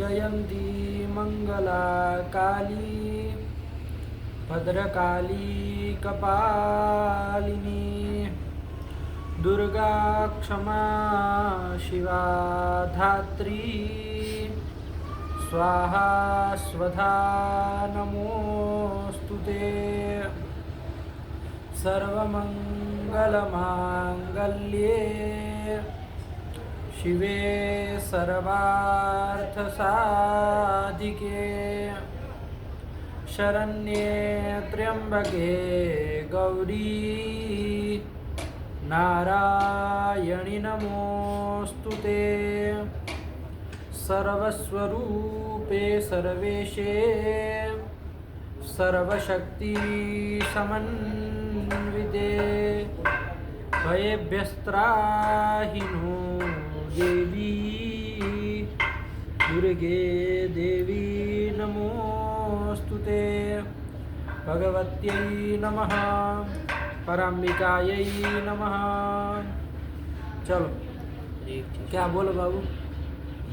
जयंती मंगला काली भद्रकाली कपालिनी दुर्गा क्षमा शिवा धात्री स्वाहा स्वधा नमोस्तुते सर्वमंगलमांगल्ये शिवे सर्वार्थसाधिके शरण्ये त्र्यंबके गौरी नारायणि नमोस्तुते सर्वस्वरूपे सर्वेशे सर्वशक्ति समन्विते भयेभ्यस्त्राहि नो देवी दुर्गे देवी नमोस्तुते भगवत्यै नमः परम्बिकायै नमः। चलो क्या बोलो बाबू?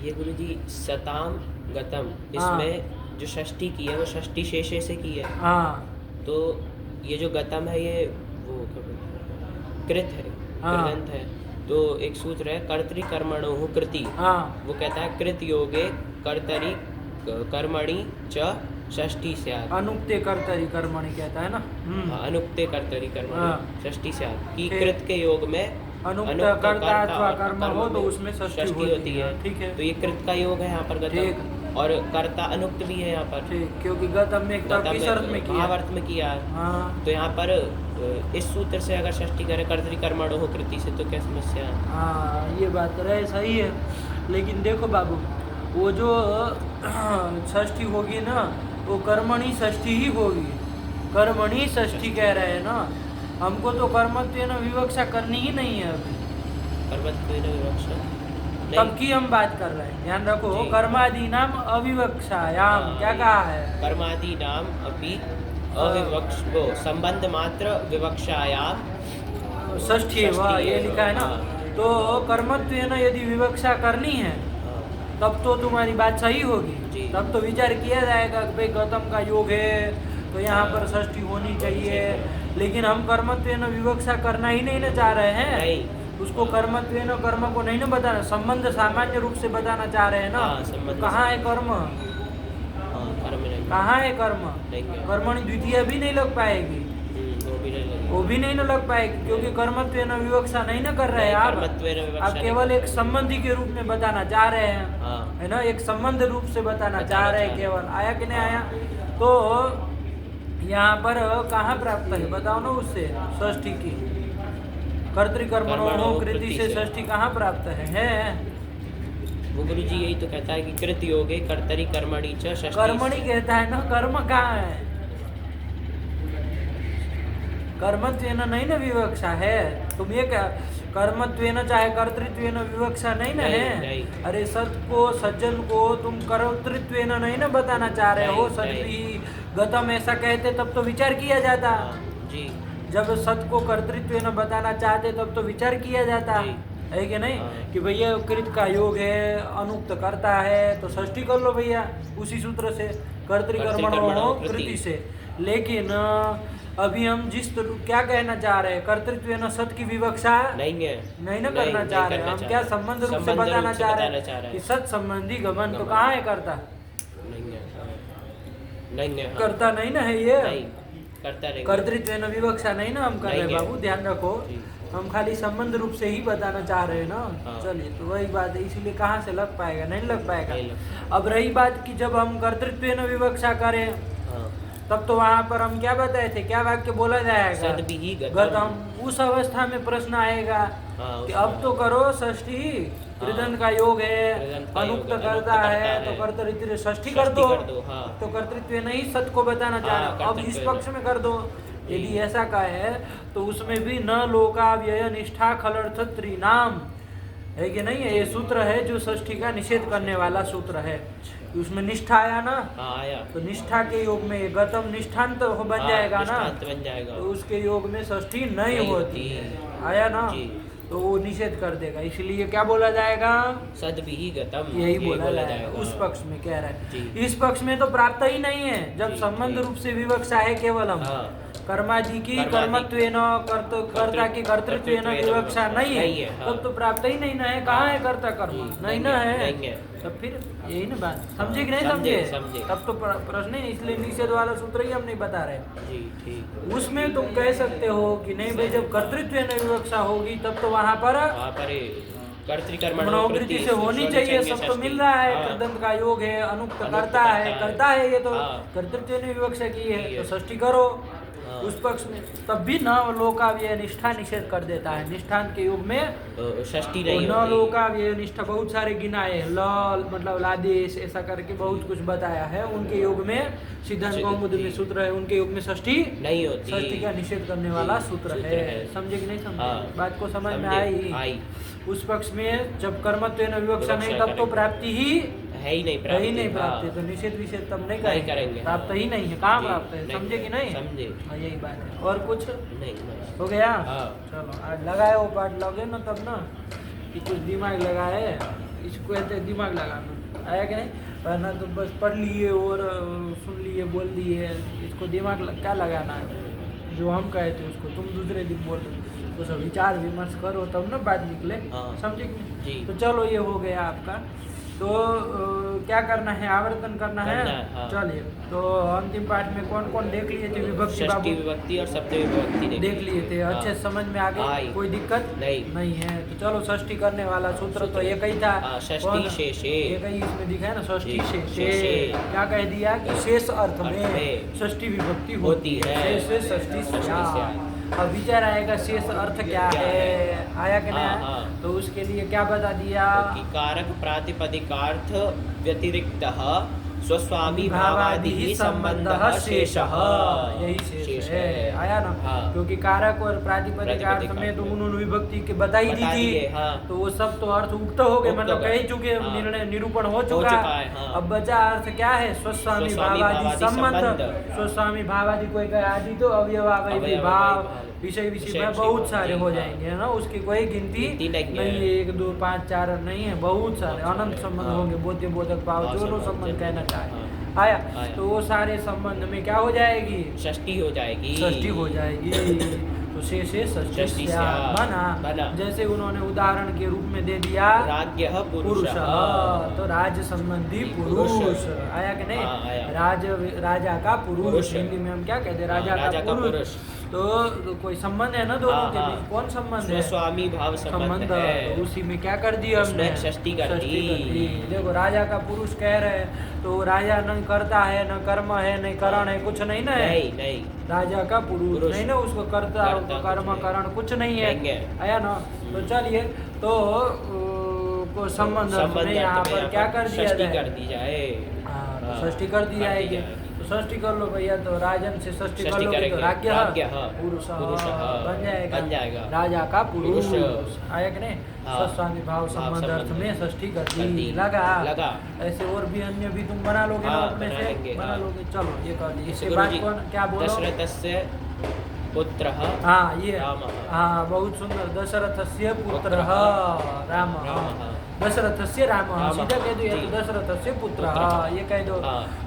ये गुरु जी सताम गतम इसमें जो षष्ठी की है वो षष्ठी शेषे से की है। हाँ तो ये जो गतम है ये वो कृत है, कृदंत है। तो एक सूत्र है कर्तरि कर्मणो कृति। वो कहता है कृत योगे कर्तरि कर्मणि च षष्ठी स्यात्। अनुक्ते कर्तरि कर्मणि कहता है ना। अनुक्ते कर्तरि कर्मणि षष्ठी स्यात् कि कृत के योग में अनुक्त कर्ता अथवा कर्म हो तो उसमें षष्ठी होती है। ठीक है, तो ये कृत का योग है यहाँ पर गतम, और कर्ता अनुक्त भी है यहाँ पर। ठीक, क्योंकि गतम में किस अर्थ में किया? भाव अर्थ में किया। तो यहाँ पर इस सूत्र से अगर षष्ठी करे कर्तरि कर्मणो हो कृति से तो क्या समस्या है? हाँ ये बात रहे सही है, लेकिन देखो बाबू वो जो षष्ठी होगी ना वो कर्मणि षष्ठी ही होगी। कर्मणि षष्ठी कह रहे हैं ना, हमको तो कर्मत्वेन विवक्षा करनी ही नहीं है अभी। कर्मत्वेन विवक्षा तब की हम बात कर रहे हैं, ध्यान रखो। कर्मादि नाम अविवक्षायाम क्या कहा है? कर्मादि नाम अपि अविवक्ष वो संबंध मात्र विवक्षायाम षष्ठी वह ये लिखा है ना। तो कर्मत्वेन यदि विवक्षा करनी है तब तो तुम्हारी बात सही होगी। तब तो विचार किया जाएगा कि भाई गौतम का योग है तो यहाँ पर षष्ठी होनी चाहिए। लेकिन हम कर्मत्वेन विवक्षा करना ही नहीं ना चाह रहे हैं। उसको कर्मत्वेन कर्म को नहीं ना बताना, संबंध सामान्य रूप से बताना चाह रहे हैं ना। कहाँ है कर्म? कहाँ है कर्म? कर्मणि द्वितीय भी नहीं लग पाएगी, वो भी नहीं ना लग पाएगी, क्योंकि कर्मत्वेन विवक्षा नहीं ना कर रहे हैं आप केवल एक संबंधी के रूप में बताना चाह रहे हैं, है ना। एक संबंध रूप से बताना चाह रहे हैं केवल। आया कि नहीं आया? तो यहाँ पर कहाँ प्राप्त है बताओ ना उससे षष्ठी की? कर्तरि कर्मणो कृति से षष्ठी कहाँ प्राप्त है? वो गुरु जी यही तो कहता है कि कृत योगे कर्तरि कर्मणि च षष्ठी। कर्मणि कहता है ना, कर्म कहाँ है? कर्मत्वेन नहीं ना विवक्षा है। तुम ये क्या कर्मत्वेन चाहे कर्तृत्वेन विवक्षा नहीं ना है? अरे सत को सज्जन को तुम कर्तृत्वेन नहीं ना बताना चाह रहे हो। सती गतम ऐसा कहते तब तो विचार किया जाता जी। जब सत को कर्तृत्वेन बताना चाहते तब तो विचार किया जाता है कि नहीं? कि भैया कृत का योग है, अनुक्त करता है तो षष्ठी कर लो भैया उसी सूत्र से कर्तरि कर्मणो कृति से। लेकिन अभी हम जिस क्या कहना चाह रहे हैं, कर्तृत्वेन सत की विवक्षा नहीं ना करना चाह रहे हैं। हम क्या संबंध रूप से बताना चाह रहे हैं कि सत संबंधी गमन तो कहाँ है? करता करता नहीं ना है ये। कर्तृत्वेन विवक्षा नहीं ना हम कर रहे बाबू, ध्यान रखो। हम खाली संबंध रूप से ही बताना चाह रहे हैं ना। चलिए तो वही बात है, इसीलिए कहाँ से लग पाएगा? नहीं लग पाएगा। अब रही बात कि जब हम कर्तृत्वेन विवक्षा करें तब तो वहाँ पर हम क्या बताए थे, क्या वाक्य बोला जाएगा? गतम। उस अवस्था में प्रश्न आएगा कि अब तो करो षष्ठी, कृदंत का योग है, अनुक्त करता है तो कर्तृत्व षष्ठी कर दो। तो कर्तृत्व नहीं सत को बताना चाह रहे, अब इस पक्ष में कर दो। यदि ऐसा का है तो उसमें भी न लोका व्यय निष्ठा खलर्थ त्रिनाम है कि नहीं है? ये सूत्र है जो षष्ठी का निषेध करने वाला सूत्र है। उसमें निष्ठा आया ना, तो निष्ठा के योग में गतम निष्ठांत तो बन जाएगा ना, बन जाएगा। तो उसके योग में षष्ठी नहीं होती है। आया ना? तो वो निषेध कर देगा, इसलिए क्या बोला जाएगा? सद्विहिगतम, यही बोला जाएगा। उस पक्ष में कह रहे हैं। इस पक्ष में तो प्राप्त ही नहीं है, जब संबंध रूप से विवक्षा है केवलम, कर्मादि की कर्मत्वेन कर्ता की कर्तृत्वेन विवक्षा नहीं है, तब तो प्राप्त ही नहीं ना है। कहाँ है कर्ता कर्म? नहीं ना है। तब फिर यही ना बात, समझे कि नहीं समझे? तब तो प्रश्न ही, इसलिए निषेध वाला सूत्र ही हम नहीं बता रहे। उसमें तुम कह सकते हो कि नहीं भाई, जब कर्तृत्वेन विवक्षा होगी तब तो वहाँ पर मनोवृत्ति से होनी चाहिए, सब तो मिल रहा है। कृदंत का योग है, अनुक्त करता है, ये तो कर्तृत्व ने विवक्षा की है, तो षष्ठी करो उस पक्ष में। तब भी न लोकाव्यय निष्ठा निषेध कर देता है। निष्ठांत के युग में षष्ठी नहीं न लोकाव्यय निष्ठा बहुत सारे गिनाए, ल मतलब लादेश ऐसा करके बहुत कुछ बताया है। उनके युग में सिद्धांत कौमुदी में सूत्र है, उनके युग में षष्ठी नहीं होती, षष्ठी का निषेध करने वाला सूत्र है। समझे कि नहीं समझे? बात को समझ में आई। उस पक्ष में जब कर्मत्वेन विवक्षा नहीं, तब तो प्राप्ति ही है ही नहीं प्राप्ति, तो निषेध विषेध तब नहीं करेंगे, प्राप्त ही नहीं है। कहाँ प्राप्त है? समझे कि नहीं? समझे। यही बात है, और कुछ नहीं हो गया। चलो आज लगाए वो पाठ लगे ना, तब ना कि कुछ दिमाग लगाए, इसको कहते दिमाग लगाना। आया कि नहीं? वरना तो बस पढ़ लिए और सुन लिए, बोल दिए। इसको दिमाग क्या लगाना है? जो हम कहे थे उसको तुम दूसरे दिन बोल रहे, तो सब विचार विमर्श करो तब ना बात निकले। समझे कि नहीं? तो चलो ये हो गया आपका। तो क्या करना है? आवर्तन करना है। चलिए, तो अंतिम पाठ में कौन कौन देख लिए थे? विभक्ति और सप्तमी विभक्ति देख लिए थे। अच्छे समझ में आ गए, कोई दिक्कत नहीं है। तो चलो, षष्ठी करने वाला सूत्र तो एक ही था, षष्ठी शेषे, एक ही इसमें दिखा है ना, षष्ठी शेषे। क्या कह दिया कि शेष अर्थ में षष्ठी विभक्ति होती है, शेष षष्ठी। अब विचार आएगा शेष अर्थ क्या है, आया कि नहीं? तो उसके लिए क्या बता दिया कि कारक प्रातिपदिकार्थ व्यतिरिक्त स्वस्वामी भावादि संबंध शेषः, यही शेष है। आया ना? क्योंकि कारक और प्रातिपदिक अर्थ में तो उन्होंने विभक्ति के बताई दी थी, तो वो सब तो अर्थ उक्त हो गए, मतलब कह चुके, निर्णय निरूपण हो चुका है। अब बचा अर्थ क्या है? स्वस्वामी भावादि संबंध। स्वस्वामी भावादि कोई कहे आदि, तो अवयवावयवी भाव, विषय विषय में बहुत सारे हो जाएंगे, है ना? उसकी कोई गिनती नहीं है, 1 2 5 4 नहीं है, बहुत सारे अनंत संबंध होंगे। बोध्य बोधक भाव जो संबंध कहना चाहे, आया? तो वो सारे संबंध में क्या हो जाएगी? षष्ठी हो जाएगी। तो शेष षष्ठी बना। जैसे उन्होंने उदाहरण के रूप में दे दिया राज्ञः पुरुषः, तो राज संबंधी पुरुष। आया कि नहीं? राजा का पुरुष। हिंदी में हम क्या कहते हैं? राजा का पुरुष। तो कोई संबंध है ना दोनों के बीच? कौन संबंध है? स्वामी भाव संबंध है। उसी में क्या कर दिया हमने? षष्ठी कर दी। देखो, राजा का पुरुष कह रहे हैं, तो राजा न करता है, न कर्म है, न करण है, कुछ नहीं ना है। नहीं। राजा का पुरुष नहीं ना, उसको करता कर्म करण कुछ नहीं है। आया ना? तो चलिए, तो को संबंध में यहाँ पर क्या कर दिया जाए? षष्ठी कर दी जाएगी। षष्ठी कर लो भैया, तो राजन से षष्ठी कर लो तो राज्ञः पुरुषः बन जाएगा, राजा का पुरुष। आया कि नहीं? स्वस्वामी भाव संबंध अर्थ में षष्ठी कर दी। लगा। ऐसे और भी अन्य भी तुम बना लोगे ना, अपने से बना लोगे। चलो, ये कर दी। इसके बाद कौन क्या बोलो? दशरथस्य पुत्रः, ये बहुत सुंदर। दशरथस्य पुत्रः रामः। दशरथस्य रामः, सीधा कह दो, ये तो दशरथस्य पुत्रः, ये कह दो।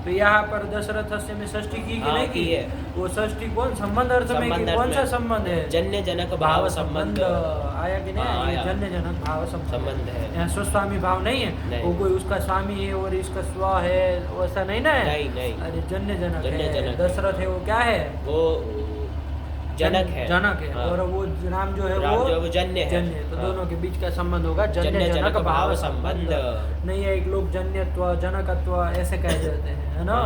तो यहाँ पर दशरथस्य में षष्ठी की नहीं की है? वो षष्ठी कौन संबंध अर्थ में की? कौन सा संबंध है? जन्य जनक भाव संबंध। आया कि नहीं? जन्य जनक भाव संबंध है। यहाँ स्वस्वामी भाव नहीं है, वो कोई उसका स्वामी है और इसका स्व है, वैसा नहीं ना है। अरे जन्य जनक है। दशरथ है, वो क्या है? वो जनक है। और वो राम जो है वो जन्य है। तो दोनों के बीच का संबंध होगा जन्य जनक भाव संबंध। नहीं है, एक लोग जन्यत्व जनकत्व ऐसे कह देते हैं, है ना?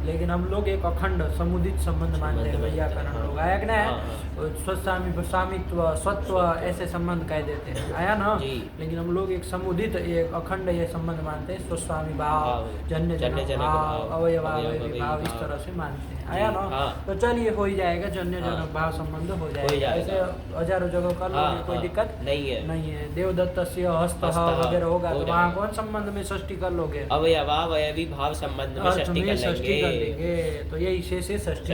लेकिन हम लोग एक अखंड समुदित संबंध मानते हैं वैयाकरण लोग। आया कि नहीं? स्वस्वामी स्वामित्व स्वत्व ऐसे संबंध कह देते हैं। आया ना? लेकिन हम लोग एक समुदित, एक अखंड ये संबंध मानते हैं। स्वस्वामी भाव, जन्य जनक भाव, अवयवावयवी भाव, इस तरह से मानते हैं। आया ना? तो चलिए, हो ही जाएगा जन्य जनक भाव भाव संबंध हो जाएगा। ऐसे हजारों जगह कर लो, कोई दिक्कत नहीं है। देवदत्तस्य हस्तः वगैरह होगा तो वहाँ कौन संबंध में षष्ठी कर लोगे? अवयवी भाव संबंध में षष्ठी कर लेंगे। तो यही से षष्ठी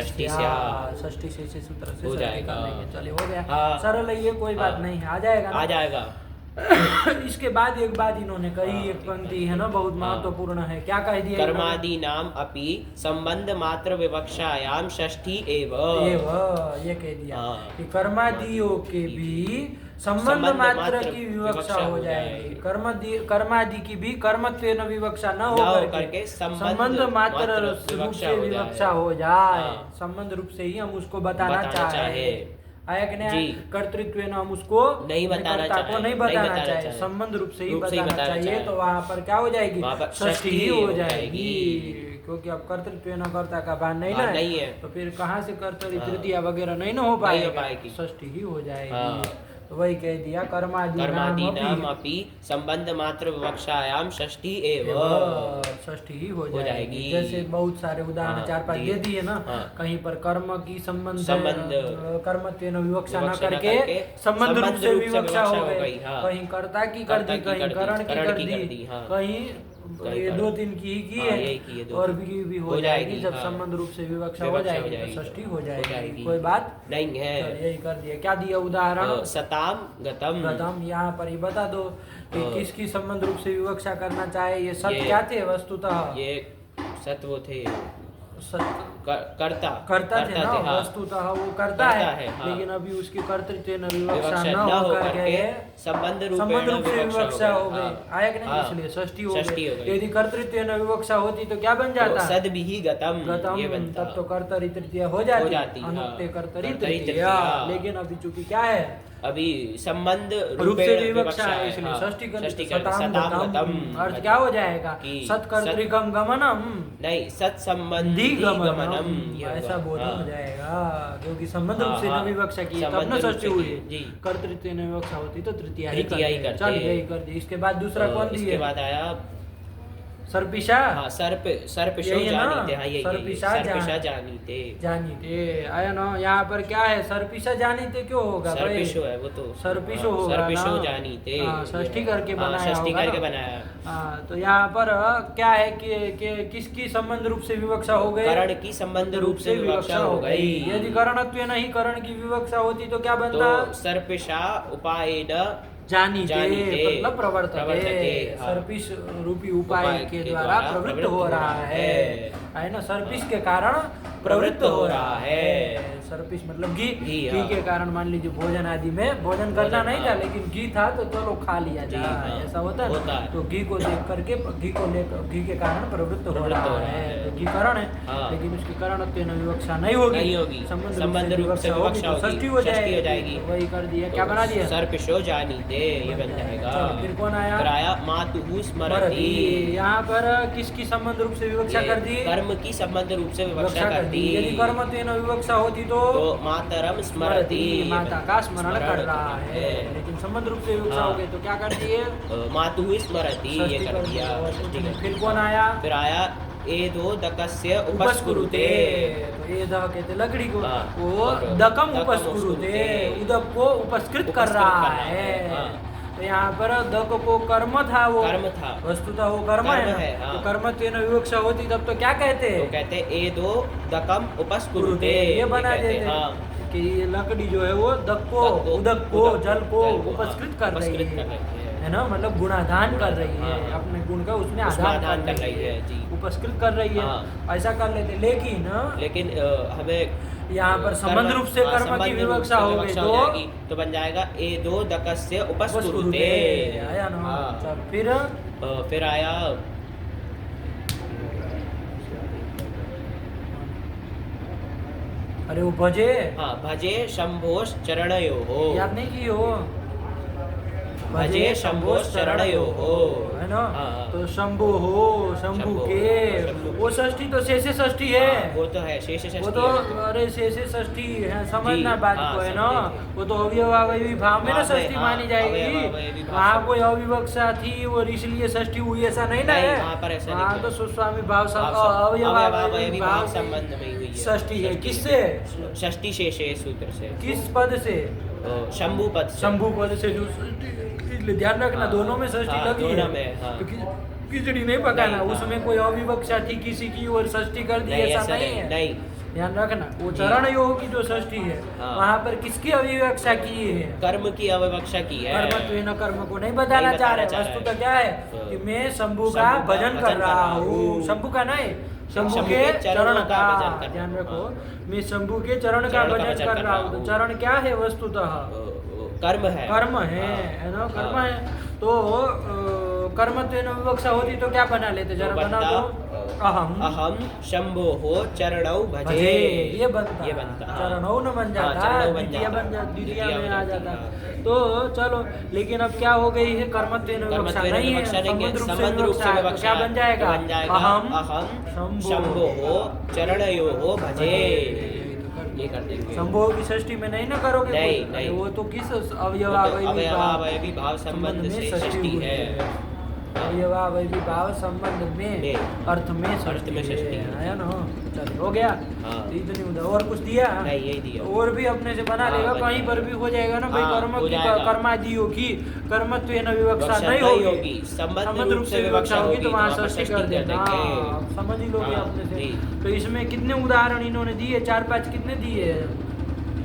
से सूत्र से षष्ठी कर लेंगे। चलिए हो गया, सरल है ये, कोई बात नहीं है, आ जाएगा। इसके बाद एक बात इन्होंने कही, एक पंक्ति है ना बहुत महत्वपूर्ण है। क्या कह दिया? कर्मादि नाम अपि संबंध मात्र विवक्षायाम षष्ठी एव ये कह दिया कि कर्मादियों के भी संबंध मात्र की विवक्षा हो जाएगी। कर्मादि की भी कर्मत्वेन विवक्षा न हो करके संबंध मात्र रूप से विवक्षा हो जाए। संबंध रूप से ही हम उसको बताना चाहे, आया कि नहीं? कर्तृत्व हम उसको नहीं बताना चाहिए, संबंध रूप से ही बताना चाहिए। तो वहाँ पर क्या हो जाएगी? षष्ठी ही हो जाएगी, क्योंकि अब कर्तृत्व न कर्ता का भान नहीं है, तो फिर कहाँ से कर्तरी तृतीया वगैरह नहीं ना हो पाएगी, षष्ठी ही हो जाएगी। तो वही कह दिया कर्मादि नाम अपि संबंध मात्र विवक्षायाम षष्ठी एव षष्ठी ही हो जाएगी। जैसे बहुत सारे उदाहरण 4-5 दे दिए ना। कहीं पर कर्म की संबंध कर्मत्वेन विवक्षा न करके संबंध रूप से विवक्षा हो गई। कहीं कर्ता की कर दी, कहीं करण की कर दी, कहीं ये 2-3 की है और भी हो जाएगी। जब संबंध रूप से विवक्षा हो जाएगी तो षष्ठी हो जाएगी, कोई बात नहीं है। यही कर दिया। क्या दिया उदाहरण? सताम गतम। यहाँ पर ही बता दो कि किसकी संबंध रूप से विवक्षा करना चाहे। ये सत क्या थे वस्तुतः? ये सत वो थे करता थे ना, वस्तुतः वो करता है, लेकिन अभी उसकी कर्तृत्व विवक्षा न हो करके संबंध रूप से विवक्षा हो गई, आया कि नहीं? इसलिए षष्ठी हो गई। यदि कर्तृत्व विवक्षा होती तो क्या बन जाता? सद्भिः गतम, तब तो कर्तरी तृतीया हो जाती, अनुक्ते कर्तरी तृतीया। लेकिन अभी चूंकि क्या है, अभी संबंध रूप से विवक्षा है, इसलिए षष्ठी सताम। अर्थ क्या हो जाएगा? सत्कर्तृकम गमनम, नहीं सत संबंधी गमनम, ऐसा बोध हो जाएगा। क्योंकि संबंध रूप से विवक्षा की तब न षष्ठी हुई, कर्तृत्व विवक्षा होती तो तृतीया ही करते। चल यही कर दी। इसके बाद दूसरा कौन दिया? इसके बाद आया सर्पिशा। सर्पिशो जानीते आया ना। यहाँ पर क्या है? सर्पिशा जानीते क्यों होगा? सर्पिशो है वो, तो सर्पिशो होगा, सर्पिशो जानीते षष्ठी करके बनाया। तो यहाँ पर क्या है कि किसकी संबंध रूप से विवक्षा हो गई? करण की संबंध रूप से विवक्षा हो गई। यदि करणत्व नहीं करण की विवक्षा होती तो क्या बनता? सर्पिशा उपायेन जानीते मतलब प्रवर्तते, सर्पिश रूपी उपाय के द्वारा प्रवृत्त हो रहा है ना। सर्पिश के कारण प्रवृत्त हो रहा है। सर्पिश मतलब घी के कारण। मान लीजिए भोजन आदि में भोजन करना नहीं था, लेकिन घी था तो चलो खा लिया जाए, ऐसा होता है। तो घी को देख करके घी के कारण प्रवृत्त हो रहा है, तो घी कारण है। लेकिन उसकी कारणत्व विवक्षा नहीं होगी, संबंध रूप से विवक्षा होगी, षष्ठी हो जाएगी। वही कर दिया। क्या बना दिया? सर्पिशो जानीते, ये बन जाएगा। फिर कौन आया? मातुः स्मरति। यहाँ पर किसकी संबंध रूप से विवक्षा कर दी? कर्म की संबंध रूप से विवक्षा कर दी। यदि कर्मत्वेन विवक्षा होती तो मातरम स्मरति, माता का स्मरण कर रहा है। लेकिन संबंध रूप से विवक्षा हो गई तो क्या कर दिए? मातुः स्मरति, ये कर दिया। फिर कौन आया? फिर आया एदो दकस्य उपस्कुरुते। तो एदः कहते लकड़ी को, वो दकम उपस्कुरुते, उदक को उपस्कृत कर रहा है। तो यहाँ पर दक को कर्म था, वो कर्म था, वस्तुतः वो कर्म है। तो कर्मत्वेन विवक्षा होती तब तो क्या कहते? तो कहते एदो दकम उपस्कुरुते, ये बना देते कि लकड़ी जो है वो दक को, उदक को, जल को उपस्कृत कर रही है ना, मतलब गुणाधान कर रही है, अपने गुण का उसमें आधान कर रही है, उपस्कृत कर रही है, ऐसा कर लेते। लेकिन हमें यहाँ पर संबंध रूप से कर्म की विवक्षा हो गई तो बन जाएगा एदो दकस्य उपस्कुरुते, आया ना। फिर आया अरे वो भजे, भजे शंभोष चरणयोः, याद नहीं की हो? भजे शंभो शरणयोः, है ना। हाँ। तो शंभु हो, शंभु के, वो षष्ठी तो शेषे षष्ठी है, वो तो है शेष षष्ठी वो तो है। अरे शेषे षष्ठी है, समझना जी, बात हाँ, को, है ना। समझे। वो तो अवयवावयवी भाव में ना भाव में, षष्ठी हाँ, मानी जाएगी। अवयवावयवी भाव वहाँ से। कोई अविवक्षा थी और इसलिए षष्ठी हुई, ऐसा नहीं ना नहीं, है। वहाँ पर ऐसा वहाँ नहीं तो है। सुस्वामी भाव अवयवावयवी अवयवावयवी भाव भाव संबंध में ही हुई है षष्ठी है। षष्ठी किससे? है। षष्ठी शेषे सूत्र से, किस पद से? शंभु पद से। शंभु पद से जो इसलिए ध्यान रखना, हाँ, दोनों में षष्ठी हाँ, लगी है। दोनों में, हाँ। तो खिचड़ी नहीं पकाना, नहीं, हाँ। उसमें कोई अविवक्षा थी किसी की और षष्ठी कर दी, नहीं, ऐसा ऐसा नहीं है। नहीं। ध्यान रखना, वो जी। चरण योग की जो षष्ठी है, हाँ। वहाँ पर किसकी अविवक्षा की है? कर्म की अविवक्षा की है। कर्म कर्म को नहीं बताना चाह रहे। वस्तु तो क्या है कि मैं शंभु का भजन कर रहा हूँ, शंभु का नहीं, शंभु के चरण का भजन कर। ध्यान रखो, मैं शंभु के चरण का भजन कर रहा हूँ। तो चरण क्या है वस्तुतः? कर्म है, कर्म है ना, कर्म है। तो कर्मत्वेन विवक्षा होती तो क्या बना लेते, जरा बना दो। अहम शंभो हो चरणौ भजे, ये बनता चरणौ न बन जाता, द्वितीय बन जाता, द्वितीय में आ जाता। तो चलो, लेकिन अब क्या हो गई है, कर्मत्वेन विवक्षा नहीं है, संबंध रूप से विवक्षा। क्या बन जाएगा? अहम शंभो हो चरणयोः भजे, ये कर देंगे। शंभो की षष्ठी में नहीं ना करोगे? नहीं। वो तो किस अवयवावयवी भाव संबंध से षष्ठी है। अवयवावयवी भाव संबंध में अर्थ में षष्ठी है ना। चलो हो गया। हाँ। इतनी उधर और कुछ दिया? नहीं, यही दिया। और भी अपने से बना लेगा, कहीं पर भी हो जाएगा ना भाई। कर्म की कर्मादियों की कर्मत्वेन विवक्षा नहीं होगी, संबंध रूप से विवक्षा होगी, तो वहाँ षष्ठी कर देना। समझ ही लोगे अपने से। तो इसमें कितने उदाहरण इन्होंने दिए? 4-5 कितने दिए?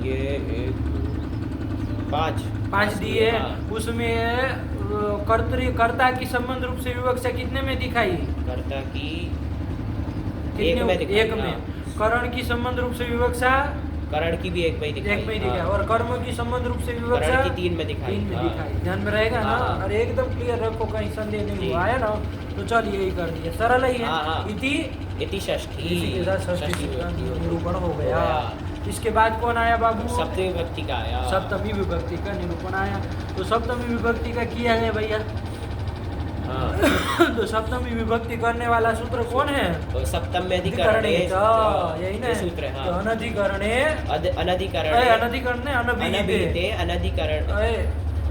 ये 5 दिए। उसमें कर्ता की संबंध रूप से विवक्षा कितने में दिखाई? कर्ता की एक में हाँ। करण की संबंध रूप से विवक्षा करण की भी एक में दिखाई, हाँ। और कर्म की संबंध रूप से विवक्षा की 3 में दिखाई। ध्यान में रहेगा ना। हाँ। अरे एकदम क्लियर रखो, कहीं संदेह नहीं हुआ है ना। तो चलिए यही कर दिया, सरल ही है। इति षष्ठी, इसी के साथ षष्ठी का निरूपण हो गया। इसके बाद कौन आया बाबू? सप्तमी विभक्ति का आया। सप्तमी विभक्ति का निरूपण आया। तो सप्तमी विभक्ति का किया है भैया। हाँ। तो सप्तमी विभक्ति करने वाला सूत्र कौन है? तो सप्तम में अधिकरण है, यही ना सूत्र है। तो अनधिकरणे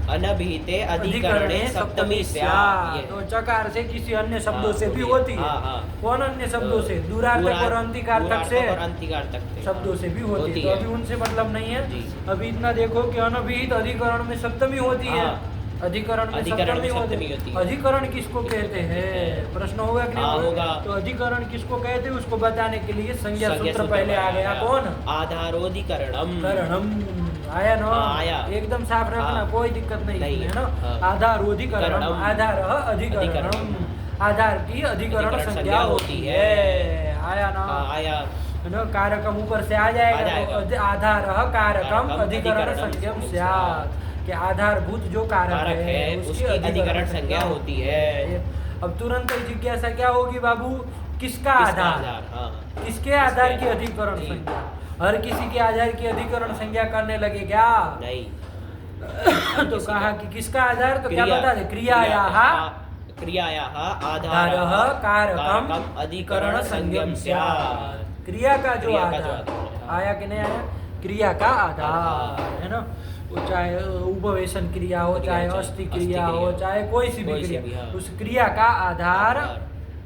अनभिहिते अधिकरणे सप्तमी स्यात्। तो चकार से किसी अन्य शब्दों से भी होती है। कौन अन्य शब्दों से? दूरार्थक और अंतिकार्थक से शब्दों से भी होती है। तो अभी उनसे मतलब नहीं है। अभी इतना देखो कि अनभिहित अधिकरण में सप्तमी होती है, अधिकरण में सप्तमी होती है। अधिकरण किसको कहते हैं? प्रश्न होगा कि नहीं होगा? तो अधिकरण किसको कहते हैं उसको बताने के लिए संज्ञा सूत्र पहले आ गया। कौन? आधारोधिकरणम आया ना। आया। एकदम साफ रखना, कोई दिक्कत नहीं है ना। आधारोधिकरणम, आधार अधिकरणम, आधार की अधिकरण संज्ञा होती है। आया ना। आया ना। कारकम ऊपर से आ जाएगा। तो आधार कारकम अधिकरण संज्ञम स्यात्, कि आधारभूत जो कारक है उसकी अधिकरण संज्ञा होती है। अब तुरंत जिज्ञासा क्या होगी बाबू? किसका आधार? किसके आधार की अधिकरण संज्ञा? हर किसी के आधार की अधिकरण संज्ञा करने लगे क्या? नहीं। तो कहा कि किसका आधार? तो क्या बता दे? क्रियायाः आधारः कारकम अधिकरण संज्ञम स्यात्। क्रिया का जो आधार आया कि नहीं आया? क्रिया का आधार है ना। वो चाहे उपवेशन क्रिया हो, चाहे अस्थि क्रिया हो, चाहे कोई सी भी क्रिया, उस क्रिया का आधार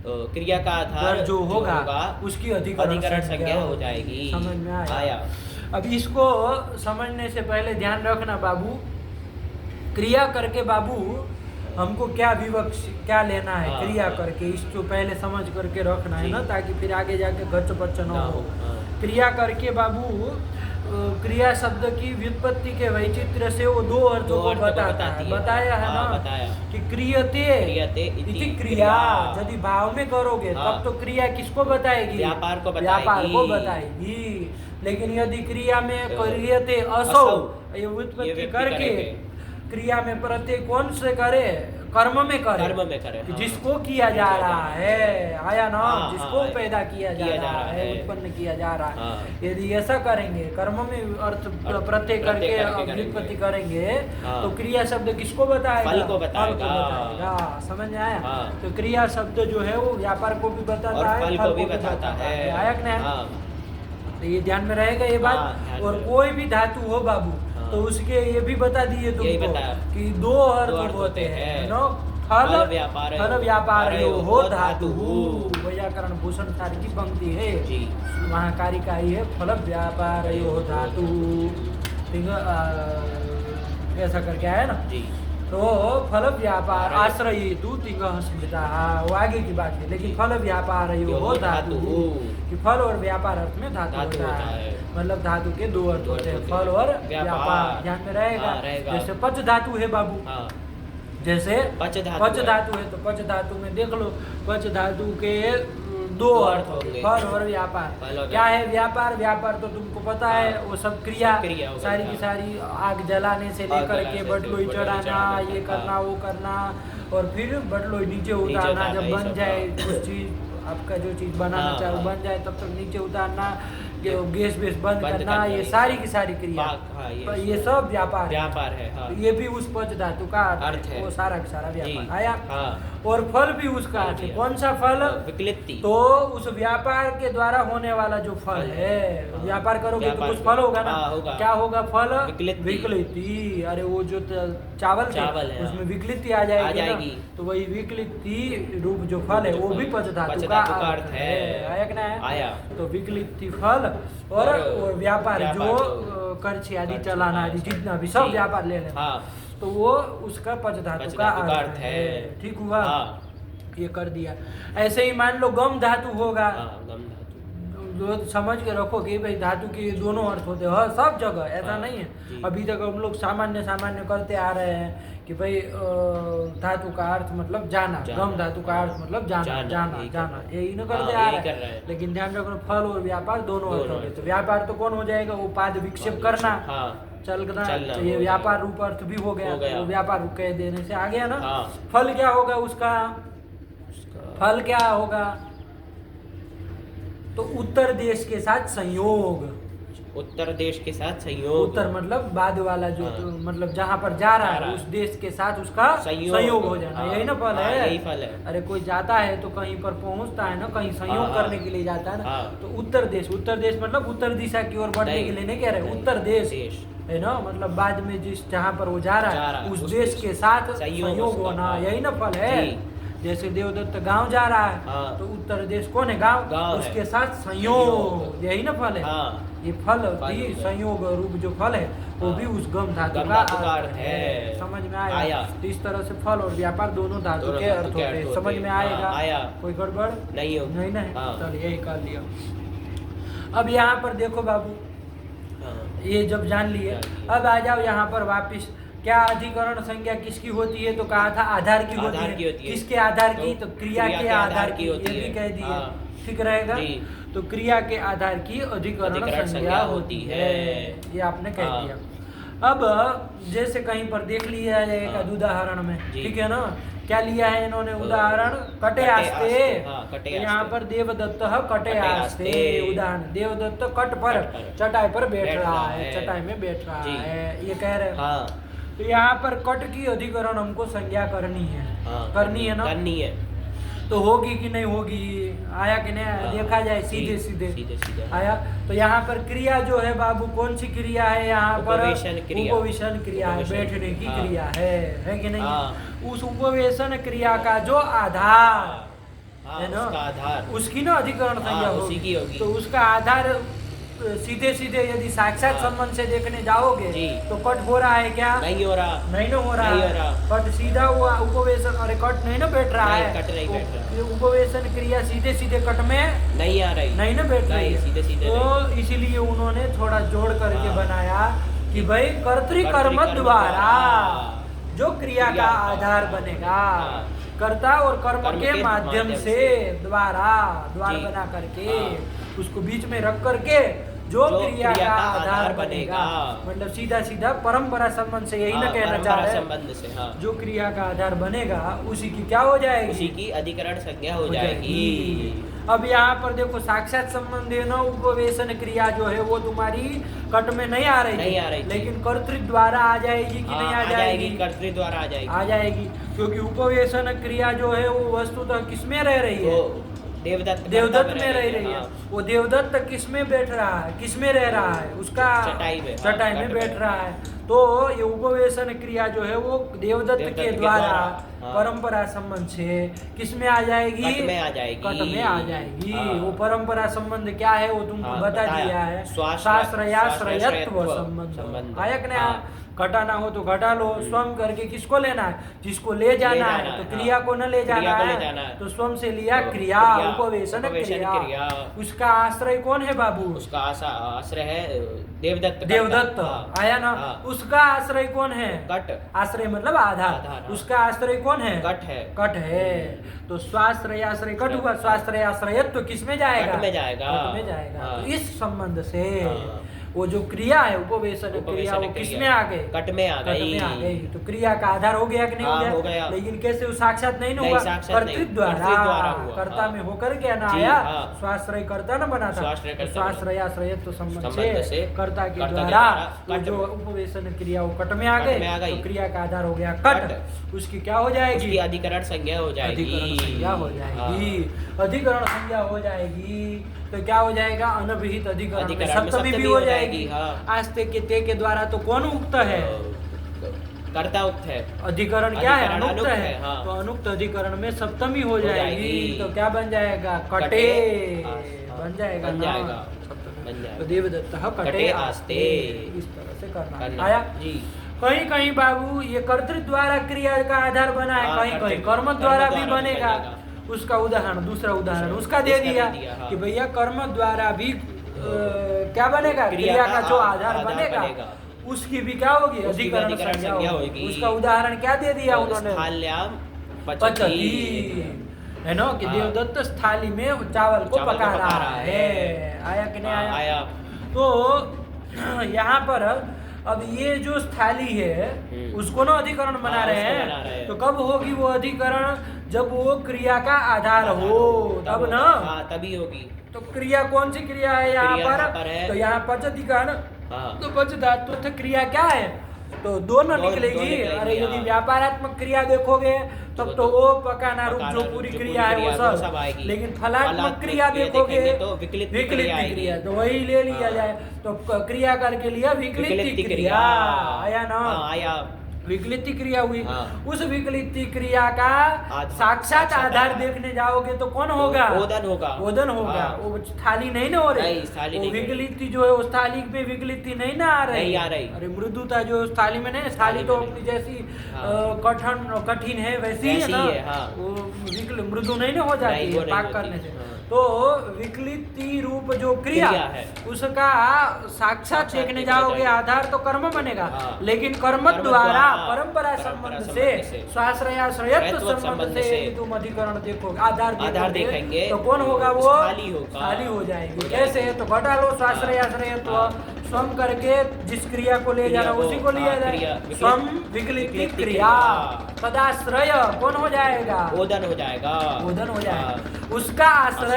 क्रिया का आधार जो होगा उसकी अधिकरण संज्ञा हो जाएगी। समझ में आया? अब इसको समझने से पहले ध्यान रखना बाबू, क्रिया करके बाबू हमको क्या क्या लेना है क्रिया करके, इसको पहले समझ करके रखना है ना, ताकि फिर आगे जाके गच पच न हो। क्रिया करके बाबू क्रिया शब्द की व्युत्पत्ति के वैचित्र्य से वो 2 अर्थों को बताया है ना। कि क्रियते इति क्रिया, यदि भाव में करोगे तब तो क्रिया किसको बताएगी? व्यापार को बताएगी। लेकिन यदि क्रिया में क्रियते असौ ये व्युत्पत्ति करके क्रिया में प्रत्यय कौन से करे? कर्म में करे, कर्म में करे, हाँ। जिसको किया जा रहा है, आया ना, हाँ, जिसको हाँ, पैदा किया जा रहा है, उत्पन्न किया जा रहा है, हाँ। यदि ऐसा करेंगे, कर्म में अर्थ प्रत्यय करके व्युत्पत्ति करेंगे, हाँ। तो क्रिया शब्द किसको बताएगा? फल को बताएगा। समझ में आया? हाँ। तो क्रिया शब्द जो है वो व्यापार को भी बताता है, फल को भी बताता है। आया कि नहीं? हाँ। तो ये ध्यान में रहेगा ये बात। हाँ, और कोई भी धातु हो बाबू, हाँ। तो उसके ये भी बता दिए तुमको कि दो अर्थ होते हैं, नो, फल व्यापार हो धातु, वैयाकरण भूषण सार की पंक्ति है जी। वहाँ कारिका ही है, फल व्यापार हो धातु, ठीक है, ऐसा करके आया ना जी। तो फल व्यापार आश्रय तू तिंग स्मृता, वो आगे की बात है, लेकिन फल व्यापार हो धातु, कि फल और व्यापार अर्थ में धातु होता है, मतलब धातु के दो अर्थ होते हैं, फल और व्यापार, ध्यान में रहेगा। जैसे पच धातु है बाबू, जैसे पच धातु है, तो पच धातु में देख लो, पच धातु के दो अर्थ होंगे, फल और व्यापार। क्या है व्यापार? व्यापार तो तुमको पता है, वो सब क्रिया सारी की सारी, आग जलाने से लेकर के बटलोई चढ़ाना, ये करना वो करना, और फिर बटलोई नीचे उतारना, जब बन जाए कुछ चीज, आपका जो चीज बनाना चाहे बन जाए तब तक नीचे उतारना, गैस बेस बंद करना, ये सारी की सारी क्रिया, ये सब व्यापार है। हाँ। ये भी उस पच धातु का अर्थ है, वो सारा का सारा व्यापार आया। हाँ। और फल भी उसका अर्थ है, कौन सा फल? विक्लिप्ति। तो उस व्यापार के द्वारा होने वाला जो फल है, व्यापार करोगे तो कुछ फल होगा ना, क्या होगा? फल विक्लिप्ति। अरे वो जो चावल है उसमें विक्लिप्ति आ जाएगी, तो वही विक्लिप्ति रूप जो फल है वो भी पच धातु का अर्थ है, आया कि ना? आया। तो विक्लिप्ति फल और व्यापार जो करछी आदि चलाना आदि जितना भी सब व्यापार ले लेना, तो वो उसका पच धातु का अर्थ है। ठीक हुआ? ये कर दिया। ऐसे ही मान लो गम धातु होगा, जो समझ के रखो कि भाई धातु के दोनों अर्थ होते हैं सब जगह, ऐसा नहीं है। अभी तक हम लोग सामान्य करते आ रहे हैं कि भाई धातु का अर्थ मतलब जाना, गम धातु का अर्थ मतलब जाना, यही न करते आ रहे हैं। लेकिन ध्यान रखना, फल और व्यापार दोनों अर्थ होते, तो व्यापार तो कौन हो जाएगा? वो पाद विक्षेप करना, चलना, तो ये व्यापार रूप अर्थ भी हो गया, तो व्यापार रूप कह देने से आ गया ना। फल क्या होगा उसका? फल क्या होगा? तो उत्तर देश के साथ संयोग, उत्तर देश के साथ संयोग, उत्तर मतलब बाद वाला जो मतलब जहाँ पर जा रहा है उस देश के साथ उसका संयोग हो जाना, यही ना फल है। यही फल है। अरे कोई जाता है तो कहीं पर पहुँचता है ना, कहीं संयोग करने के लिए जाता है ना, तो उत्तर देश मतलब उत्तर दिशा की ओर बढ़ने के लिए नहीं कह रहे, उत्तर देश है ना, मतलब बाद में जिस जहाँ पर वो जा रहा है उस देश के साथ संयोग होना, यही ना फल है। जैसे देवदत्त गांव जा रहा है, तो उत्तर देश कौन है? गांव, उसके साथ संयोग, यही ना फल है। ये फल भी संयोग रूप जो फल है वो भी उस गम धातु का अर्थ है। समझ में आया? तो इस तरह से फल और व्यापार दोनों धातु के अर्थ होते हैं। समझ में आएगा? कोई गड़बड़ नहीं ना? चलिए यही कर लिया। अब यहाँ पर देखो बाबू, ये जब जान लिए, अब आ जाओ यहाँ पर वापिस। क्या अधिकरण संज्ञा किसकी होती है? तो कहा था आधार की होती है। किसके आधार की? तो क्रिया के आधार की होती है, ये भी कह दिए, ठीक रहेगा। तो क्रिया के आधार की अधिकरण संज्ञा होती है, ये आपने कह दिया। अब जैसे कहीं पर देख लिया है एक उदाहरण में, ठीक है ना, क्या लिया है इन्होंने उदाहरण? कटे आस्ते। यहाँ पर देवदत्त कटे आस्ते, उदाहरण देवदत्त कट पर चटाई पर बैठ रहा है, चटाई में बैठ रहा है, ये कह रहे। तो यहाँ पर कट की अधिकरण हमको संज्ञा करनी है, करनी है ना, करनी है। तो होगी कि नहीं होगी? आया कि नहीं? देखा जाए सीधे आया। तो यहाँ पर क्रिया जो है बाबू, कौन सी क्रिया है? यहाँ पर उपवेशन क्रिया है, बैठने की क्रिया है कि नहीं? उस उपवेशन क्रिया का जो आधार है ना, उसकी ना अधिकरण संज्ञा होगी। तो उसका आधार सीधे यदि साक्षात संबंध से देखने जाओगे तो कट हो रहा है क्या? नहीं हो रहा। कट सीधा हुआ उपवेशन, अरे कट नहीं ना बैठ रहा है, कट नहीं बैठ रहा। उपवेशन क्रिया सीधे कट में नहीं आ रही, नहीं ना बैठ रही है, सीधे। तो इसीलिए उन्होंने थोड़ा जोड़ करके बनाया कि भाई कर्तृकर्म द्वारा जो क्रिया का आधार बनेगा, कर्ता और कर्म के माध्यम से द्वारा बना करके उसको बीच में रख करके जो क्रिया का आधार बनेगा। मतलब सीधा सीधा परंपरा संबंध से यही ना कहना चाह रहे संबंध से, हाँ, जो क्रिया का आधार बनेगा उसी की क्या हो जाएगी, उसी की अधिकरण संज्ञा हो जाएगी। अब यहाँ पर देखो साक्षात संबंध है ना, उपवेशन क्रिया जो है वो तुम्हारी कट में नहीं आ रही थी, लेकिन कर्तृ द्वारा आ जाएगी कि नहीं आ जाएगी? कर्तृ द्वारा आ जाएगी, क्योंकि उपवेशन क्रिया जो है वो वस्तुतः किसमें रह रही है? देवदत्त में रह रही है। वो देवदत्त किसमें बैठ रहा है, किसमें रह रहा है? उसका चटाई में बैठ रहा है। तो ये उपवेशन क्रिया जो है वो देवदत्त के द्वारा परंपरा संबंध से किसमें आ जाएगी? कट में आ जाएगी। कट में आ जाएगी। वो परंपरा संबंध क्या है वो तुमको बता दिया है, शास्त्रयाश्रयत्व संबंध। आया कि नहीं? घटाना हो तो घटा लो, स्वम करके किसको लेना है? जिसको ले जाना है, तो क्रिया को न ले जाना है, तो स्वम से लिया क्रिया, उपवेशन क्रिया। उसका आश्रय कौन है बाबू? उसका आश्रय है देवदत्त। आया ना? उसका आश्रय कौन है? कट। आश्रय मतलब आधार। उसका आश्रय कौन है? कट है। तो स्वाश्रय आश्रय कट हुआ, स्वाश्रय आश्रयत्व किस में जाएगा? कट में जाएगा। तो इस संबंध से वो जो क्रिया है उपवेशन क्रिया वो किसमें आ गए? कट में आ गई। तो क्रिया का आधार हो गया कि नहीं हो गया? लेकिन कैसे? वो साक्षात नहीं हुआ, कर्तृ द्वारा कर्ता में होकर के ना आया। स्वाश्रय कर्ता न बना था, स्वाश्रय आश्रयत्व संबंध से कर्ता के द्वारा वो जो उपवेशन क्रिया वो कट में आ गए, तो क्रिया का आधार हो गया कट। उसकी क्या हो जाएगी? अधिकरण संज्ञा हो जाएगी। अधिकरण संज्ञा हो जाएगी। तो क्या हो जाएगा? अनभिहित अधिकरण में सप्तमी भी हो जाएगी। आस्ते के ते के द्वारा तो कौन उक्त है? कर्ता उक्त है। अधिकरण क्या है? अनुक्त है। तो अनुक्त अधिकरण में सप्तमी हो जाएगी। तो क्या बन जाएगा? कटे बन जाएगा। तो देवदत्त कटे आस्ते। इस तरह से करना आया जी। कहीं कहीं बाबू ये कर्तृ द्वारा क्रिया का आधार बना है, कहीं कहीं कर्म द्वारा भी बनेगा। उसका उदाहरण, दूसरा उदाहरण उसका दे दिया कि भैया कर्म द्वारा भी क्या बनेगा? क्रिया का जो आधार बनेगा उसकी भी क्या होगी? अधिकरण संज्ञा होगी। उसका उदाहरण क्या दे दिया उन्होंने? पचती है ना, कि देवदत्त थाली में चावल को पका रहा है। आया कि नहीं आया? तो यहाँ पर अब ये जो थाली है उसको ना अधिकरण बना रहे हैं। तो कब होगी वो अधिकरण? जब वो क्रिया का आधार हो, तब ना, तभी होगी। तो क्रिया कौन सी क्रिया है यहाँ पर? तो यहाँ पचती का ना, तो पच धातु क्रिया क्या है? तो दो न निकलेगी। अरे यदि व्यापारात्मक क्रिया देखोगे तब तो वो पकाना रूप जो पूरी क्रिया है वो सब आएगी। लेकिन फलात्मक क्रिया देखोगे तो विकलित क्रिया, तो वही ले लिया जाए। तो क्रिया करके लिया विकलित क्रिया। आया ना? आया। विकलित क्रिया हुई। उस विकलित क्रिया का साक्षात आधार देखने जाओगे तो कौन होगा? ओदन होगा। वो थाली नहीं ना हो रही। वो विकलित जो है उस थाली में विकलित नहीं ना आ रही। अरे मृदुता जो उस थाली में नहीं, थाली तो अपनी जैसी कठिन है वैसी ही है ना। वो मृदु नहीं ना हो जाती है पाक करने से। तो विकलित रूप जो क्रिया है उसका साक्षात देखने जाओगे आधार तो कर्म बनेगा। लेकिन कर्म द्वारा परंपरा संबंध से स्वाश्रयाश्रयत्व संबंध से तुम अधिकरण देखोगे, आधार देखेंगे तो कौन होगा? वो थाली हो जाएगी। कैसे? तो घटा लो स्वाश्रयाश्रयत्व, स्वम करके जिस क्रिया को ले जाना उसी को लिया जाए। स्वम विकलित क्रिया, तदाश्रय कौन हो जाएगा? ओदन हो जाएगा। उसका आश्रय